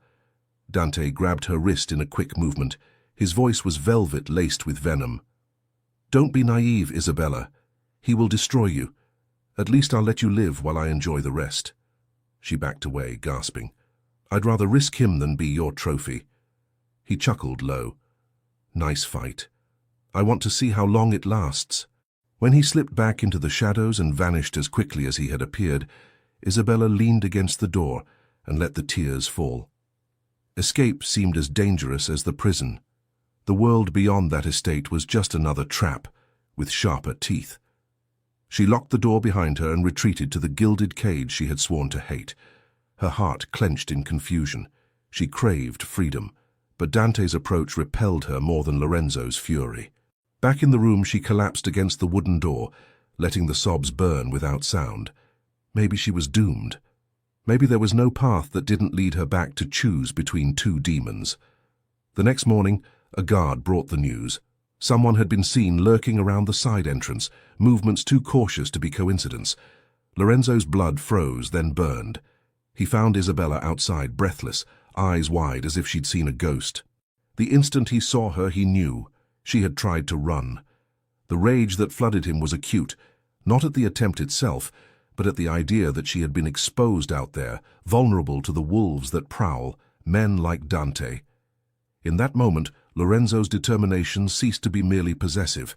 Dante grabbed her wrist in a quick movement. His voice was velvet laced with venom. "Don't be naive, Isabella. He will destroy you. At least I'll let you live while I enjoy the rest." She backed away, gasping. "I'd rather risk him than be your trophy." He chuckled low. "Nice fight. I want to see how long it lasts." When he slipped back into the shadows and vanished as quickly as he had appeared, Isabella leaned against the door and let the tears fall. Escape seemed as dangerous as the prison. The world beyond that estate was just another trap, with sharper teeth. She locked the door behind her and retreated to the gilded cage she had sworn to hate. Her heart clenched in confusion. She craved freedom, but Dante's approach repelled her more than Lorenzo's fury. Back in the room, she collapsed against the wooden door, letting the sobs burn without sound. Maybe she was doomed. Maybe there was no path that didn't lead her back to choose between two demons. The next morning, a guard brought the news. Someone had been seen lurking around the side entrance, movements too cautious to be coincidence. Lorenzo's blood froze, then burned. He found Isabella outside, breathless, eyes wide as if she'd seen a ghost. The instant he saw her, he knew. She had tried to run. The rage that flooded him was acute, not at the attempt itself, but at the idea that she had been exposed out there, vulnerable to the wolves that prowl, men like Dante. In that moment, Lorenzo's determination ceased to be merely possessive.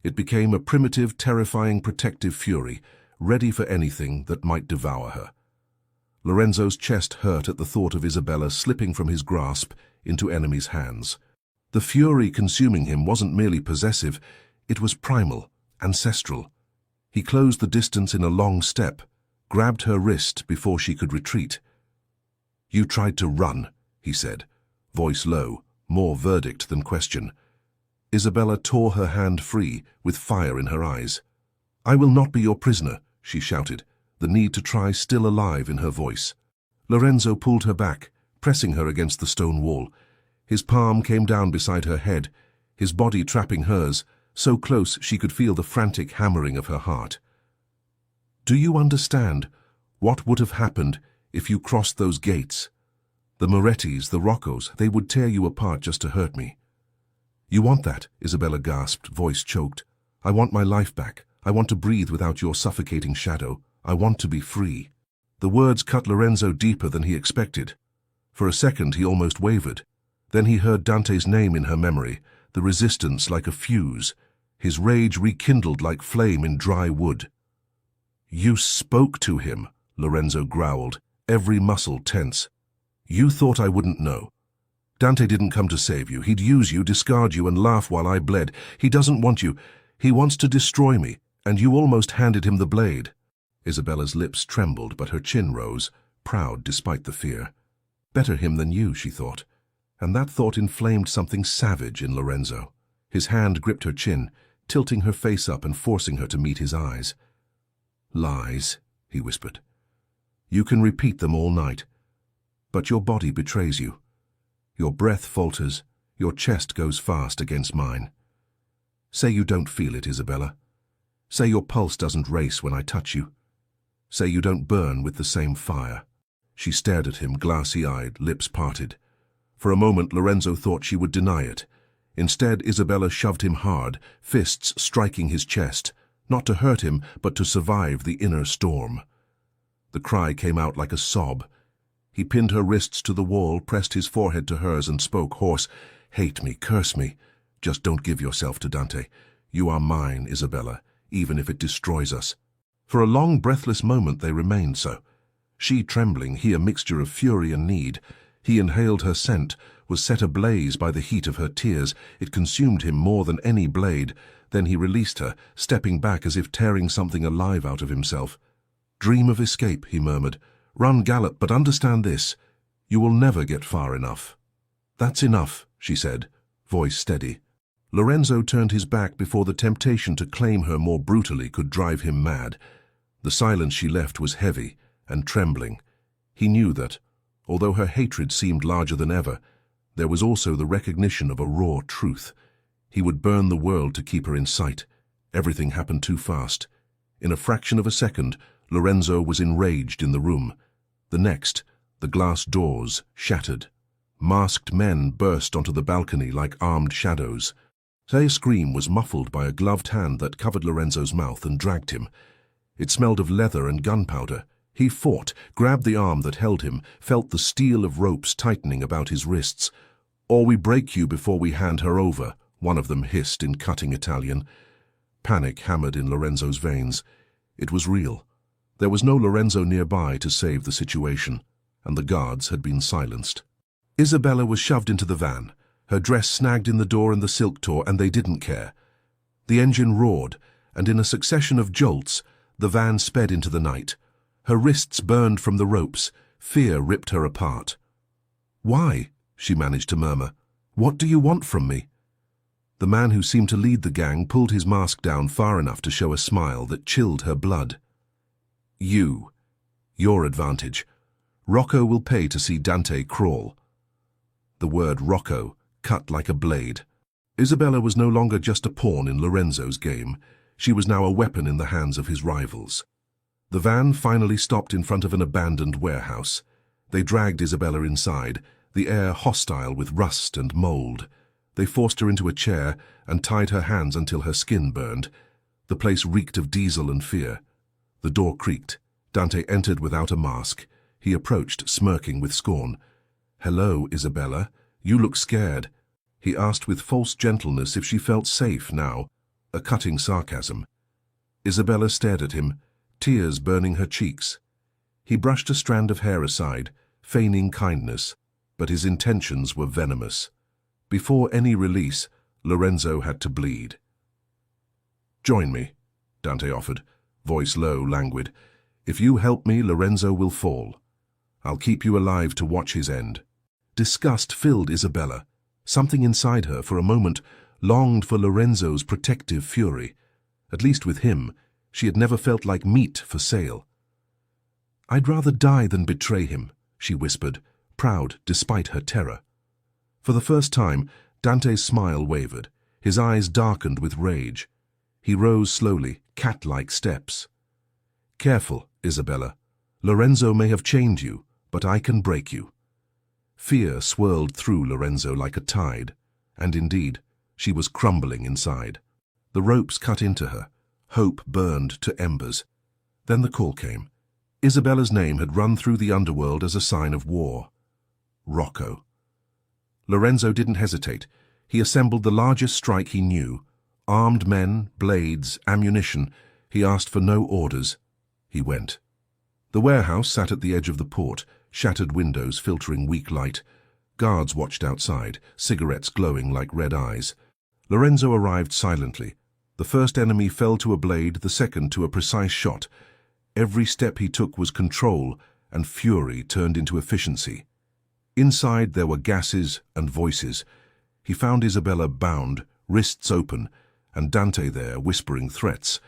It became a primitive, terrifying, protective fury, ready for anything that might devour her. Lorenzo's chest hurt at the thought of Isabella slipping from his grasp into enemies' hands. The fury consuming him wasn't merely possessive, it was primal, ancestral. He closed the distance in a long step, grabbed her wrist before she could retreat. "You tried to run," he said, voice low, more verdict than question. Isabella tore her hand free, with fire in her eyes. "I will not be your prisoner," she shouted, the need to try still alive in her voice. Lorenzo pulled her back, pressing her against the stone wall. His palm came down beside her head, his body trapping hers, so close she could feel the frantic hammering of her heart. "Do you understand what would have happened if you crossed those gates? The Morettis, the Roccos, they would tear you apart just to hurt me." "You want that?" Isabella gasped, voice choked. "I want my life back. I want to breathe without your suffocating shadow. I want to be free." The words cut Lorenzo deeper than he expected. For a second he almost wavered. Then he heard Dante's name in her memory, the resistance like a fuse. His rage rekindled like flame in dry wood. "You spoke to him," Lorenzo growled, every muscle tense. "You thought I wouldn't know. Dante didn't come to save you. He'd use you, discard you, and laugh while I bled. He doesn't want you. He wants to destroy me, and you almost handed him the blade." Isabella's lips trembled, but her chin rose, proud despite the fear. Better him than you, she thought, and that thought inflamed something savage in Lorenzo. His hand gripped her chin, tilting her face up and forcing her to meet his eyes. "Lies," he whispered. "You can repeat them all night, but your body betrays you. Your breath falters, your chest goes fast against mine. Say you don't feel it, Isabella. Say your pulse doesn't race when I touch you. Say you don't burn with the same fire." She stared at him, glassy-eyed, lips parted. For a moment Lorenzo thought she would deny it. Instead, Isabella shoved him hard, fists striking his chest, not to hurt him, but to survive the inner storm. The cry came out like a sob. He pinned her wrists to the wall, pressed his forehead to hers, and spoke hoarse. "Hate me, curse me. Just don't give yourself to Dante. You are mine, Isabella, even if it destroys us." For a long, breathless moment they remained so. She trembling, he a mixture of fury and need. He inhaled her scent, was set ablaze by the heat of her tears. It consumed him more than any blade. Then he released her, stepping back as if tearing something alive out of himself. "Dream of escape," he murmured. "Run gallop, but understand this. You will never get far enough." "That's enough," she said, voice steady. Lorenzo turned his back before the temptation to claim her more brutally could drive him mad. The silence she left was heavy and trembling. He knew that, although her hatred seemed larger than ever, there was also the recognition of a raw truth. He would burn the world to keep her in sight. Everything happened too fast. In a fraction of a second, Lorenzo was enraged in the room. The next, the glass doors shattered. Masked men burst onto the balcony like armed shadows. A scream was muffled by a gloved hand that covered Lorenzo's mouth and dragged him. It smelled of leather and gunpowder. He fought, grabbed the arm that held him, felt the steel of ropes tightening about his wrists. "Or we break you before we hand her over," one of them hissed in cutting Italian. Panic hammered in Lorenzo's veins. It was real. There was no Lorenzo nearby to save the situation, and the guards had been silenced. Isabella was shoved into the van. Her dress snagged in the door and the silk tore, and they didn't care. The engine roared, and in a succession of jolts, the van sped into the night. Her wrists burned from the ropes. Fear ripped her apart. "Why?" she managed to murmur. "What do you want from me?" The man who seemed to lead the gang pulled his mask down far enough to show a smile that chilled her blood. Your advantage. Rocco will pay to see Dante crawl." The word Rocco cut like a blade. Isabella was no longer just a pawn in Lorenzo's game. She was now a weapon in the hands of his rivals. The van finally stopped in front of an abandoned warehouse. They dragged Isabella inside, the air hostile with rust and mold. They forced her into a chair and tied her hands until her skin burned. The place reeked of diesel and fear. The door creaked. Dante entered without a mask. He approached, smirking with scorn. "Hello, Isabella. You look scared." He asked with false gentleness if she felt safe now, a cutting sarcasm. Isabella stared at him, tears burning her cheeks. He brushed a strand of hair aside, feigning kindness, but his intentions were venomous. Before any release, Lorenzo had to bleed. "Join me," Dante offered, voice low, languid. "If you help me, Lorenzo will fall. I'll keep you alive to watch his end." Disgust filled Isabella. Something inside her, for a moment, longed for Lorenzo's protective fury. At least with him, she had never felt like meat for sale. "I'd rather die than betray him," she whispered, proud despite her terror. For the first time, Dante's smile wavered. His eyes darkened with rage. He rose slowly, cat-like steps. "Careful, Isabella. Lorenzo may have chained you, but I can break you." Fear swirled through Lorenzo like a tide, and indeed, she was crumbling inside. The ropes cut into her. Hope burned to embers. Then the call came. Isabella's name had run through the underworld as a sign of war. Rocco. Lorenzo didn't hesitate. He assembled the largest strike he knew. Armed men, blades, ammunition. He asked for no orders. He went. The warehouse sat at the edge of the port, shattered windows filtering weak light. Guards watched outside, cigarettes glowing like red eyes. Lorenzo arrived silently. The first enemy fell to a blade, the second to a precise shot. Every step he took was control, and fury turned into efficiency. Inside there were gases and voices. He found Isabella bound, wrists open, and Dante there whispering threats.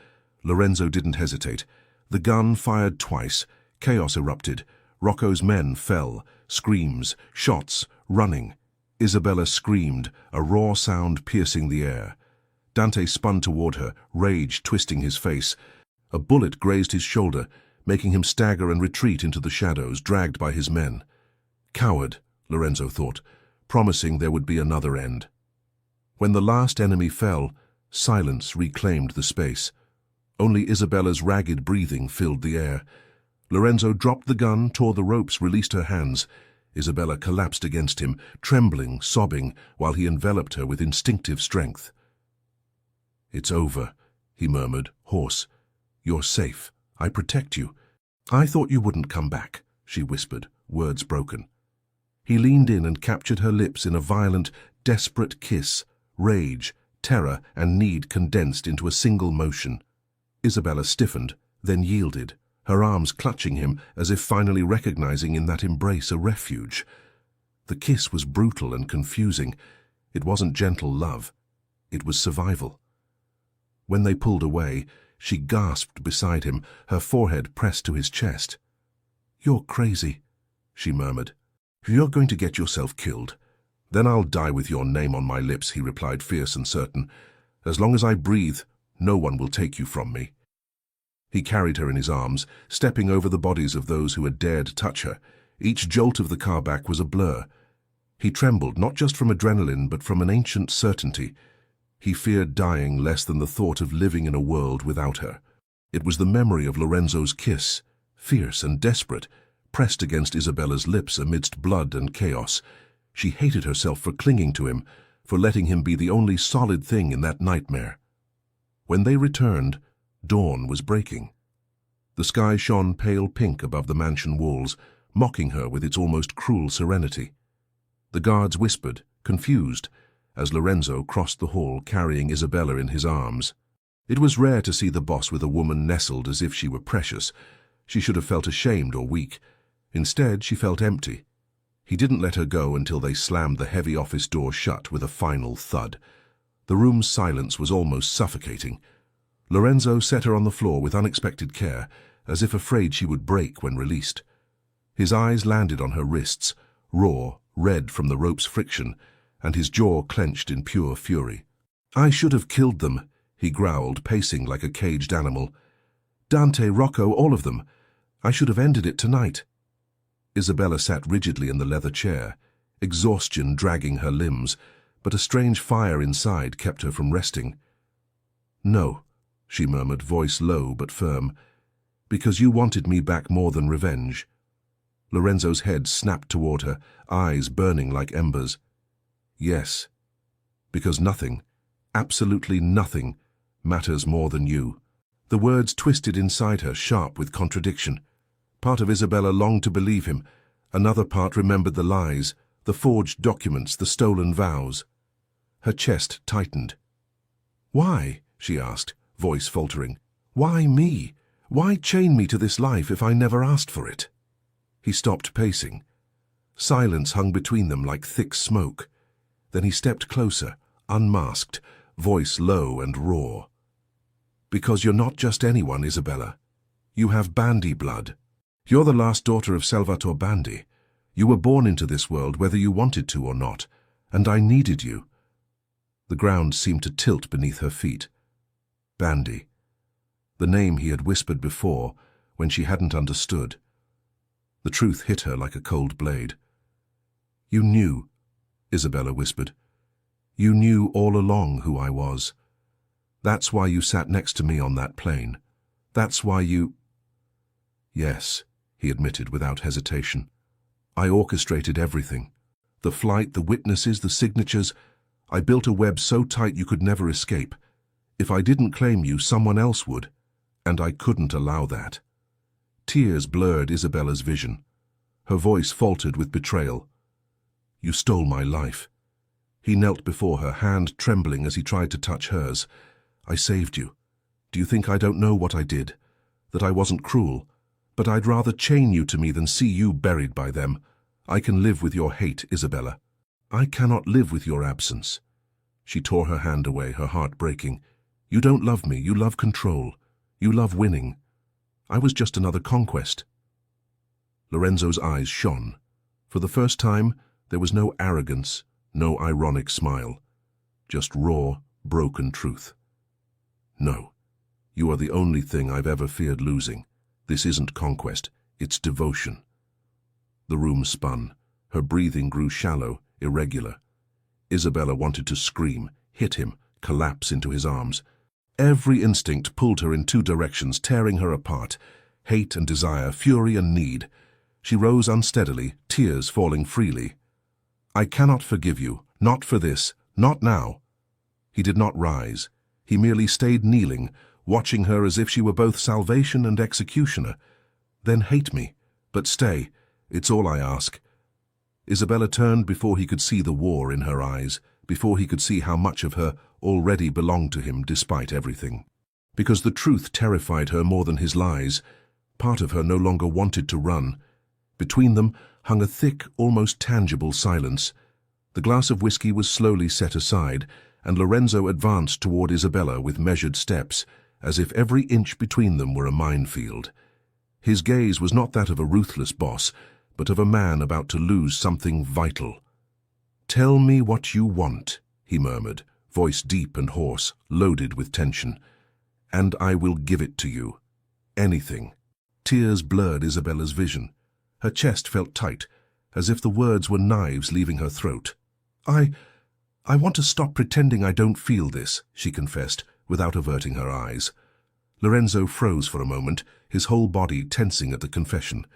Lorenzo didn't hesitate. The gun fired twice. Chaos erupted. Rocco's men fell. Screams, shots, running. Isabella screamed, a raw sound piercing the air. Dante spun toward her, rage twisting his face. A bullet grazed his shoulder, making him stagger and retreat into the shadows, dragged by his men. Coward, Lorenzo thought, promising there would be another end. When the last enemy fell, silence reclaimed the space. Only Isabella's ragged breathing filled the air. Lorenzo dropped the gun, tore the ropes, released her hands. Isabella collapsed against him, trembling, sobbing, while he enveloped her with instinctive strength. "It's over," he murmured, hoarse. "You're safe. I protect you." "I thought you wouldn't come back," she whispered, words broken. He leaned in and captured her lips in a violent, desperate kiss, rage, terror, and need condensed into a single motion. Isabella stiffened, then yielded, her arms clutching him as if finally recognizing in that embrace a refuge. The kiss was brutal and confusing. It wasn't gentle love. It was survival. When they pulled away, she gasped beside him, her forehead pressed to his chest. "You're crazy," she murmured. "You're going to get yourself killed." "Then I'll die with your name on my lips," he replied, fierce and certain. "As long as I breathe, no one will take you from me." He carried her in his arms, stepping over the bodies of those who had dared touch her. Each jolt of the car back was a blur. He trembled, not just from adrenaline, but from an ancient certainty. He feared dying less than the thought of living in a world without her. It was the memory of Lorenzo's kiss, fierce and desperate, pressed against Isabella's lips amidst blood and chaos. She hated herself for clinging to him, for letting him be the only solid thing in that nightmare. When they returned, dawn was breaking. The sky shone pale pink above the mansion walls, mocking her with its almost cruel serenity. The guards whispered, confused, as Lorenzo crossed the hall carrying Isabella in his arms. It was rare to see the boss with a woman nestled as if she were precious. She should have felt ashamed or weak. Instead, she felt empty. He didn't let her go until they slammed the heavy office door shut with a final thud. The room's silence was almost suffocating. Lorenzo set her on the floor with unexpected care, as if afraid she would break when released. His eyes landed on her wrists, raw, red from the rope's friction, and his jaw clenched in pure fury. "I should have killed them," he growled, pacing like a caged animal. "Dante, Rocco, all of them. I should have ended it tonight." Isabella sat rigidly in the leather chair, exhaustion dragging her limbs, but a strange fire inside kept her from resting. "No," she murmured, voice low but firm, "because you wanted me back more than revenge." Lorenzo's head snapped toward her, eyes burning like embers. "Yes, because nothing, absolutely nothing, matters more than you." The words twisted inside her, sharp with contradiction. Part of Isabella longed to believe him. Another part remembered the lies, the forged documents, the stolen vows. Her chest tightened. "Why?" she asked, voice faltering. "Why me? Why chain me to this life if I never asked for it?" He stopped pacing. Silence hung between them like thick smoke. Then he stepped closer, unmasked, voice low and raw. "Because you're not just anyone, Isabella. You have Bandi blood. You're the last daughter of Salvatore Bandi. You were born into this world whether you wanted to or not, and I needed you." The ground seemed to tilt beneath her feet. Bandi. The name he had whispered before, when she hadn't understood. The truth hit her like a cold blade. "You knew," Isabella whispered. "You knew all along who I was. That's why you sat next to me on that plane. That's why you—" "Yes," he admitted without hesitation. "I orchestrated everything. The flight, the witnesses, the signatures. I built a web so tight you could never escape. If I didn't claim you, someone else would. And I couldn't allow that." Tears blurred Isabella's vision. Her voice faltered with betrayal. "You stole my life." He knelt before her, hand trembling as he tried to touch hers. "I saved you. Do you think I don't know what I did? That I wasn't cruel? But I'd rather chain you to me than see you buried by them. I can live with your hate, Isabella. I cannot live with your absence." She tore her hand away, her heart breaking. "You don't love me. You love control. You love winning. I was just another conquest." Lorenzo's eyes shone. For the first time, there was no arrogance, no ironic smile. Just raw, broken truth. "No, you are the only thing I've ever feared losing. This isn't conquest, it's devotion." The room spun. Her breathing grew shallow, irregular. Isabella wanted to scream, hit him, collapse into his arms. Every instinct pulled her in two directions, tearing her apart. Hate and desire, fury and need. She rose unsteadily, tears falling freely. "I cannot forgive you, not for this, not now." He did not rise. He merely stayed kneeling, watching her as if she were both salvation and executioner. "Then hate me, but stay. It's all I ask." Isabella turned before he could see the war in her eyes, before he could see how much of her already belonged to him despite everything. Because the truth terrified her more than his lies, part of her no longer wanted to run. Between them hung a thick, almost tangible silence. The glass of whiskey was slowly set aside, and Lorenzo advanced toward Isabella with measured steps, as if every inch between them were a minefield. His gaze was not that of a ruthless boss, but of a man about to lose something vital. "Tell me what you want," he murmured, voice deep and hoarse, loaded with tension. "And I will give it to you. Anything." Tears blurred Isabella's vision. Her chest felt tight, as if the words were knives leaving her throat. I want to stop pretending I don't feel this," she confessed, without averting her eyes. Lorenzo froze for a moment, his whole body tensing at the confession.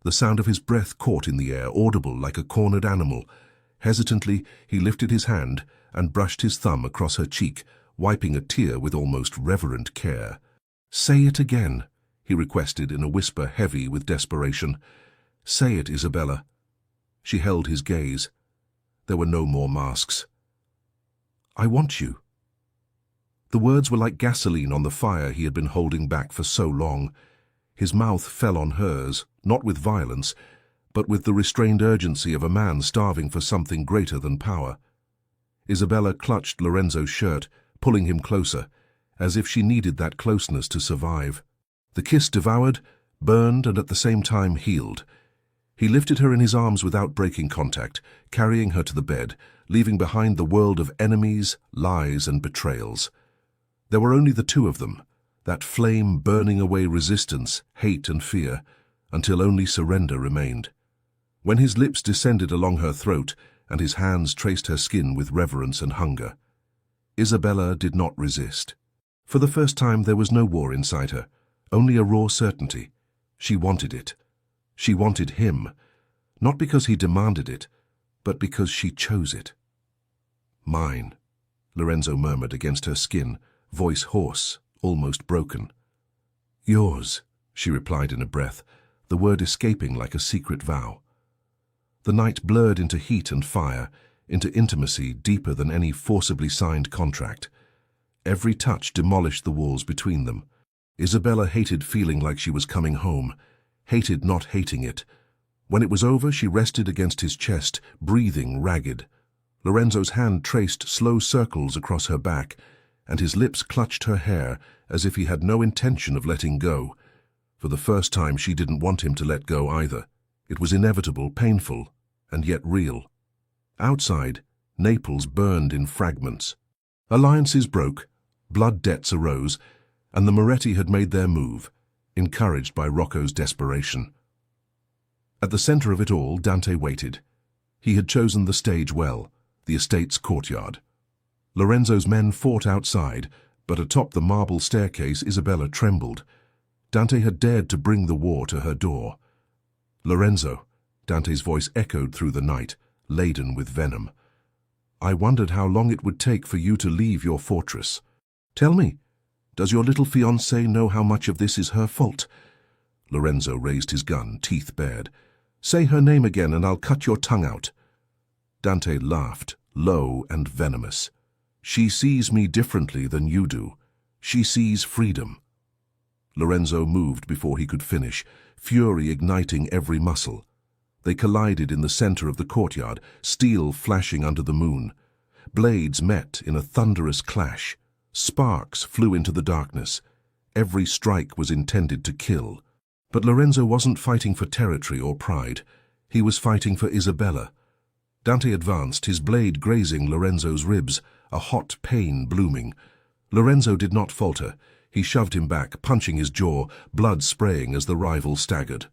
The sound of his breath caught in the air, audible like a cornered animal. Hesitantly, he lifted his hand and brushed his thumb across her cheek, wiping a tear with almost reverent care. "Say it again," he requested in a whisper heavy with desperation. "Say it, Isabella." She held his gaze. There were no more masks. "I want you." The words were like gasoline on the fire he had been holding back for so long. His mouth fell on hers, not with violence, but with the restrained urgency of a man starving for something greater than power. Isabella clutched Lorenzo's shirt, pulling him closer, as if she needed that closeness to survive. The kiss devoured, burned, and at the same time healed. He lifted her in his arms without breaking contact, carrying her to the bed, leaving behind the world of enemies, lies, and betrayals. There were only the two of them, that flame burning away resistance, hate, and fear, until only surrender remained. When his lips descended along her throat and his hands traced her skin with reverence and hunger, Isabella did not resist. For the first time there was no war inside her, only a raw certainty. She wanted it. She wanted him, not because he demanded it, but because she chose it. "Mine," Lorenzo murmured against her skin, voice hoarse, almost broken. "Yours," she replied in a breath, the word escaping like a secret vow. The night blurred into heat and fire, into intimacy deeper than any forcibly signed contract. Every touch demolished the walls between them. Isabella hated feeling like she was coming home, hated not hating it. When it was over, she rested against his chest, breathing ragged. Lorenzo's hand traced slow circles across her back, and his lips clutched her hair as if he had no intention of letting go. For the first time, she didn't want him to let go either. It was inevitable, painful, and yet real. Outside, Naples burned in fragments. Alliances broke, blood debts arose, and the Moretti had made their move, encouraged by Rocco's desperation. At the center of it all, Dante waited. He had chosen the stage well, the estate's courtyard. Lorenzo's men fought outside, but atop the marble staircase Isabella trembled. Dante had dared to bring the war to her door. "Lorenzo," Dante's voice echoed through the night, laden with venom. "I wondered how long it would take for you to leave your fortress. Tell me, does your little fiancée know how much of this is her fault?" Lorenzo raised his gun, teeth bared. "Say her name again and I'll cut your tongue out." Dante laughed, low and venomous. "She sees me differently than you do. She sees freedom." Lorenzo moved before he could finish, fury igniting every muscle. They collided in the center of the courtyard, steel flashing under the moon. Blades met in a thunderous clash. Sparks flew into the darkness. Every strike was intended to kill. But Lorenzo wasn't fighting for territory or pride. He was fighting for Isabella. Dante advanced, his blade grazing Lorenzo's ribs, a hot pain blooming. Lorenzo did not falter. He shoved him back, punching his jaw, blood spraying as the rival staggered.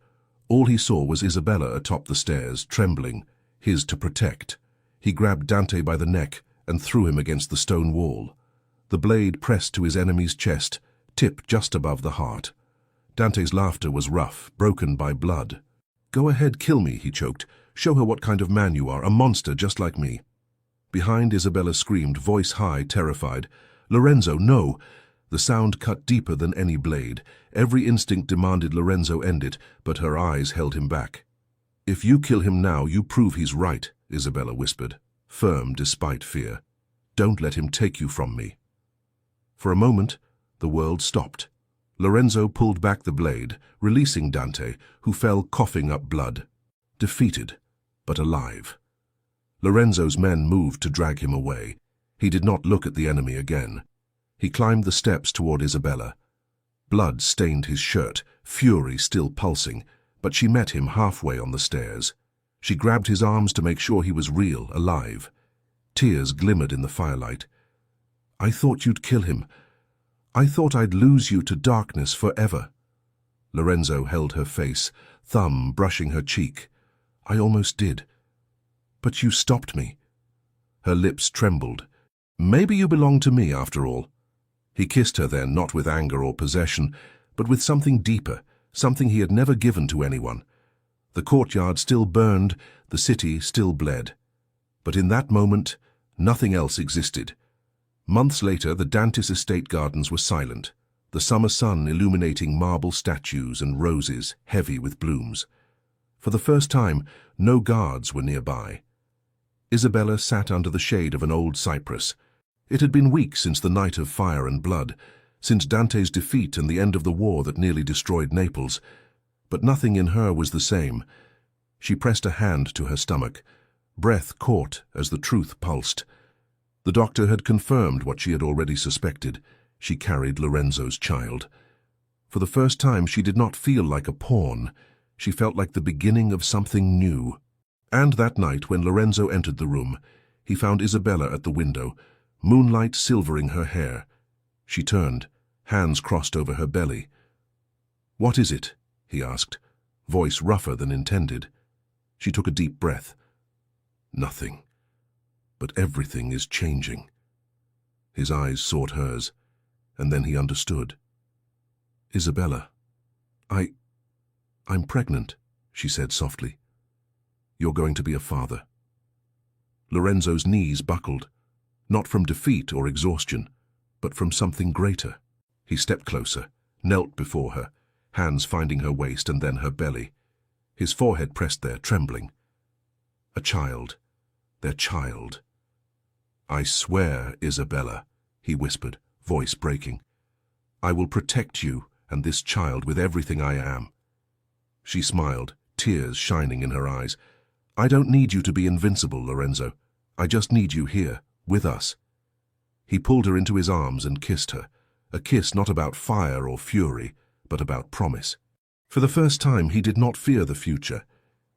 All he saw was Isabella atop the stairs, trembling, his to protect. He grabbed Dante by the neck and threw him against the stone wall. The blade pressed to his enemy's chest, tip just above the heart. Dante's laughter was rough, broken by blood. "Go ahead, kill me," he choked. "Show her what kind of man you are, a monster just like me." Behind, Isabella screamed, voice high, terrified. "Lorenzo, no!" The sound cut deeper than any blade. Every instinct demanded Lorenzo end it, but her eyes held him back. "If you kill him now, you prove he's right," Isabella whispered, firm despite fear. "Don't let him take you from me." For a moment, the world stopped. Lorenzo pulled back the blade, releasing Dante, who fell coughing up blood. Defeated, but alive. Lorenzo's men moved to drag him away. He did not look at the enemy again. He climbed the steps toward Isabella. Blood stained his shirt, fury still pulsing, but she met him halfway on the stairs. She grabbed his arms to make sure he was real, alive. Tears glimmered in the firelight. "I thought you'd kill him. I thought I'd lose you to darkness forever." Lorenzo held her face, thumb brushing her cheek. "I almost did. But you stopped me." Her lips trembled. "Maybe you belong to me after all." He kissed her then, not with anger or possession, but with something deeper, something he had never given to anyone. The courtyard still burned, the city still bled. But in that moment, nothing else existed. Months later, the Dantes estate gardens were silent, the summer sun illuminating marble statues and roses heavy with blooms. For the first time, no guards were nearby. Isabella sat under the shade of an old cypress. It had been weeks since the night of fire and blood, since Dante's defeat and the end of the war that nearly destroyed Naples. But nothing in her was the same. She pressed a hand to her stomach. Breath caught as the truth pulsed. The doctor had confirmed what she had already suspected. She carried Lorenzo's child. For the first time, she did not feel like a pawn. She felt like the beginning of something new. And that night, when Lorenzo entered the room, he found Isabella at the window, moonlight silvering her hair. She turned, hands crossed over her belly. "What is it?" he asked, voice rougher than intended. She took a deep breath. "Nothing. But everything is changing." His eyes sought hers, and then he understood. "Isabella, I'm pregnant," she said softly. "You're going to be a father." Lorenzo's knees buckled, not from defeat or exhaustion, but from something greater. He stepped closer, knelt before her, hands finding her waist and then her belly. His forehead pressed there, trembling. A child. Their child. "I swear, Isabella," he whispered, voice breaking. "I will protect you and this child with everything I am." She smiled, tears shining in her eyes. "I don't need you to be invincible, Lorenzo. I just need you here, with us." He pulled her into his arms and kissed her, a kiss not about fire or fury, but about promise. For the first time, he did not fear the future.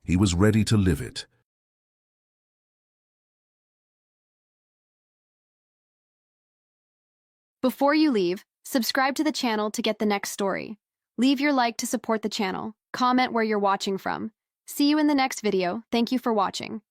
He was ready to live it. Before you leave, subscribe to the channel to get the next story. Leave your like to support the channel. Comment where you're watching from. See you in the next video. Thank you for watching.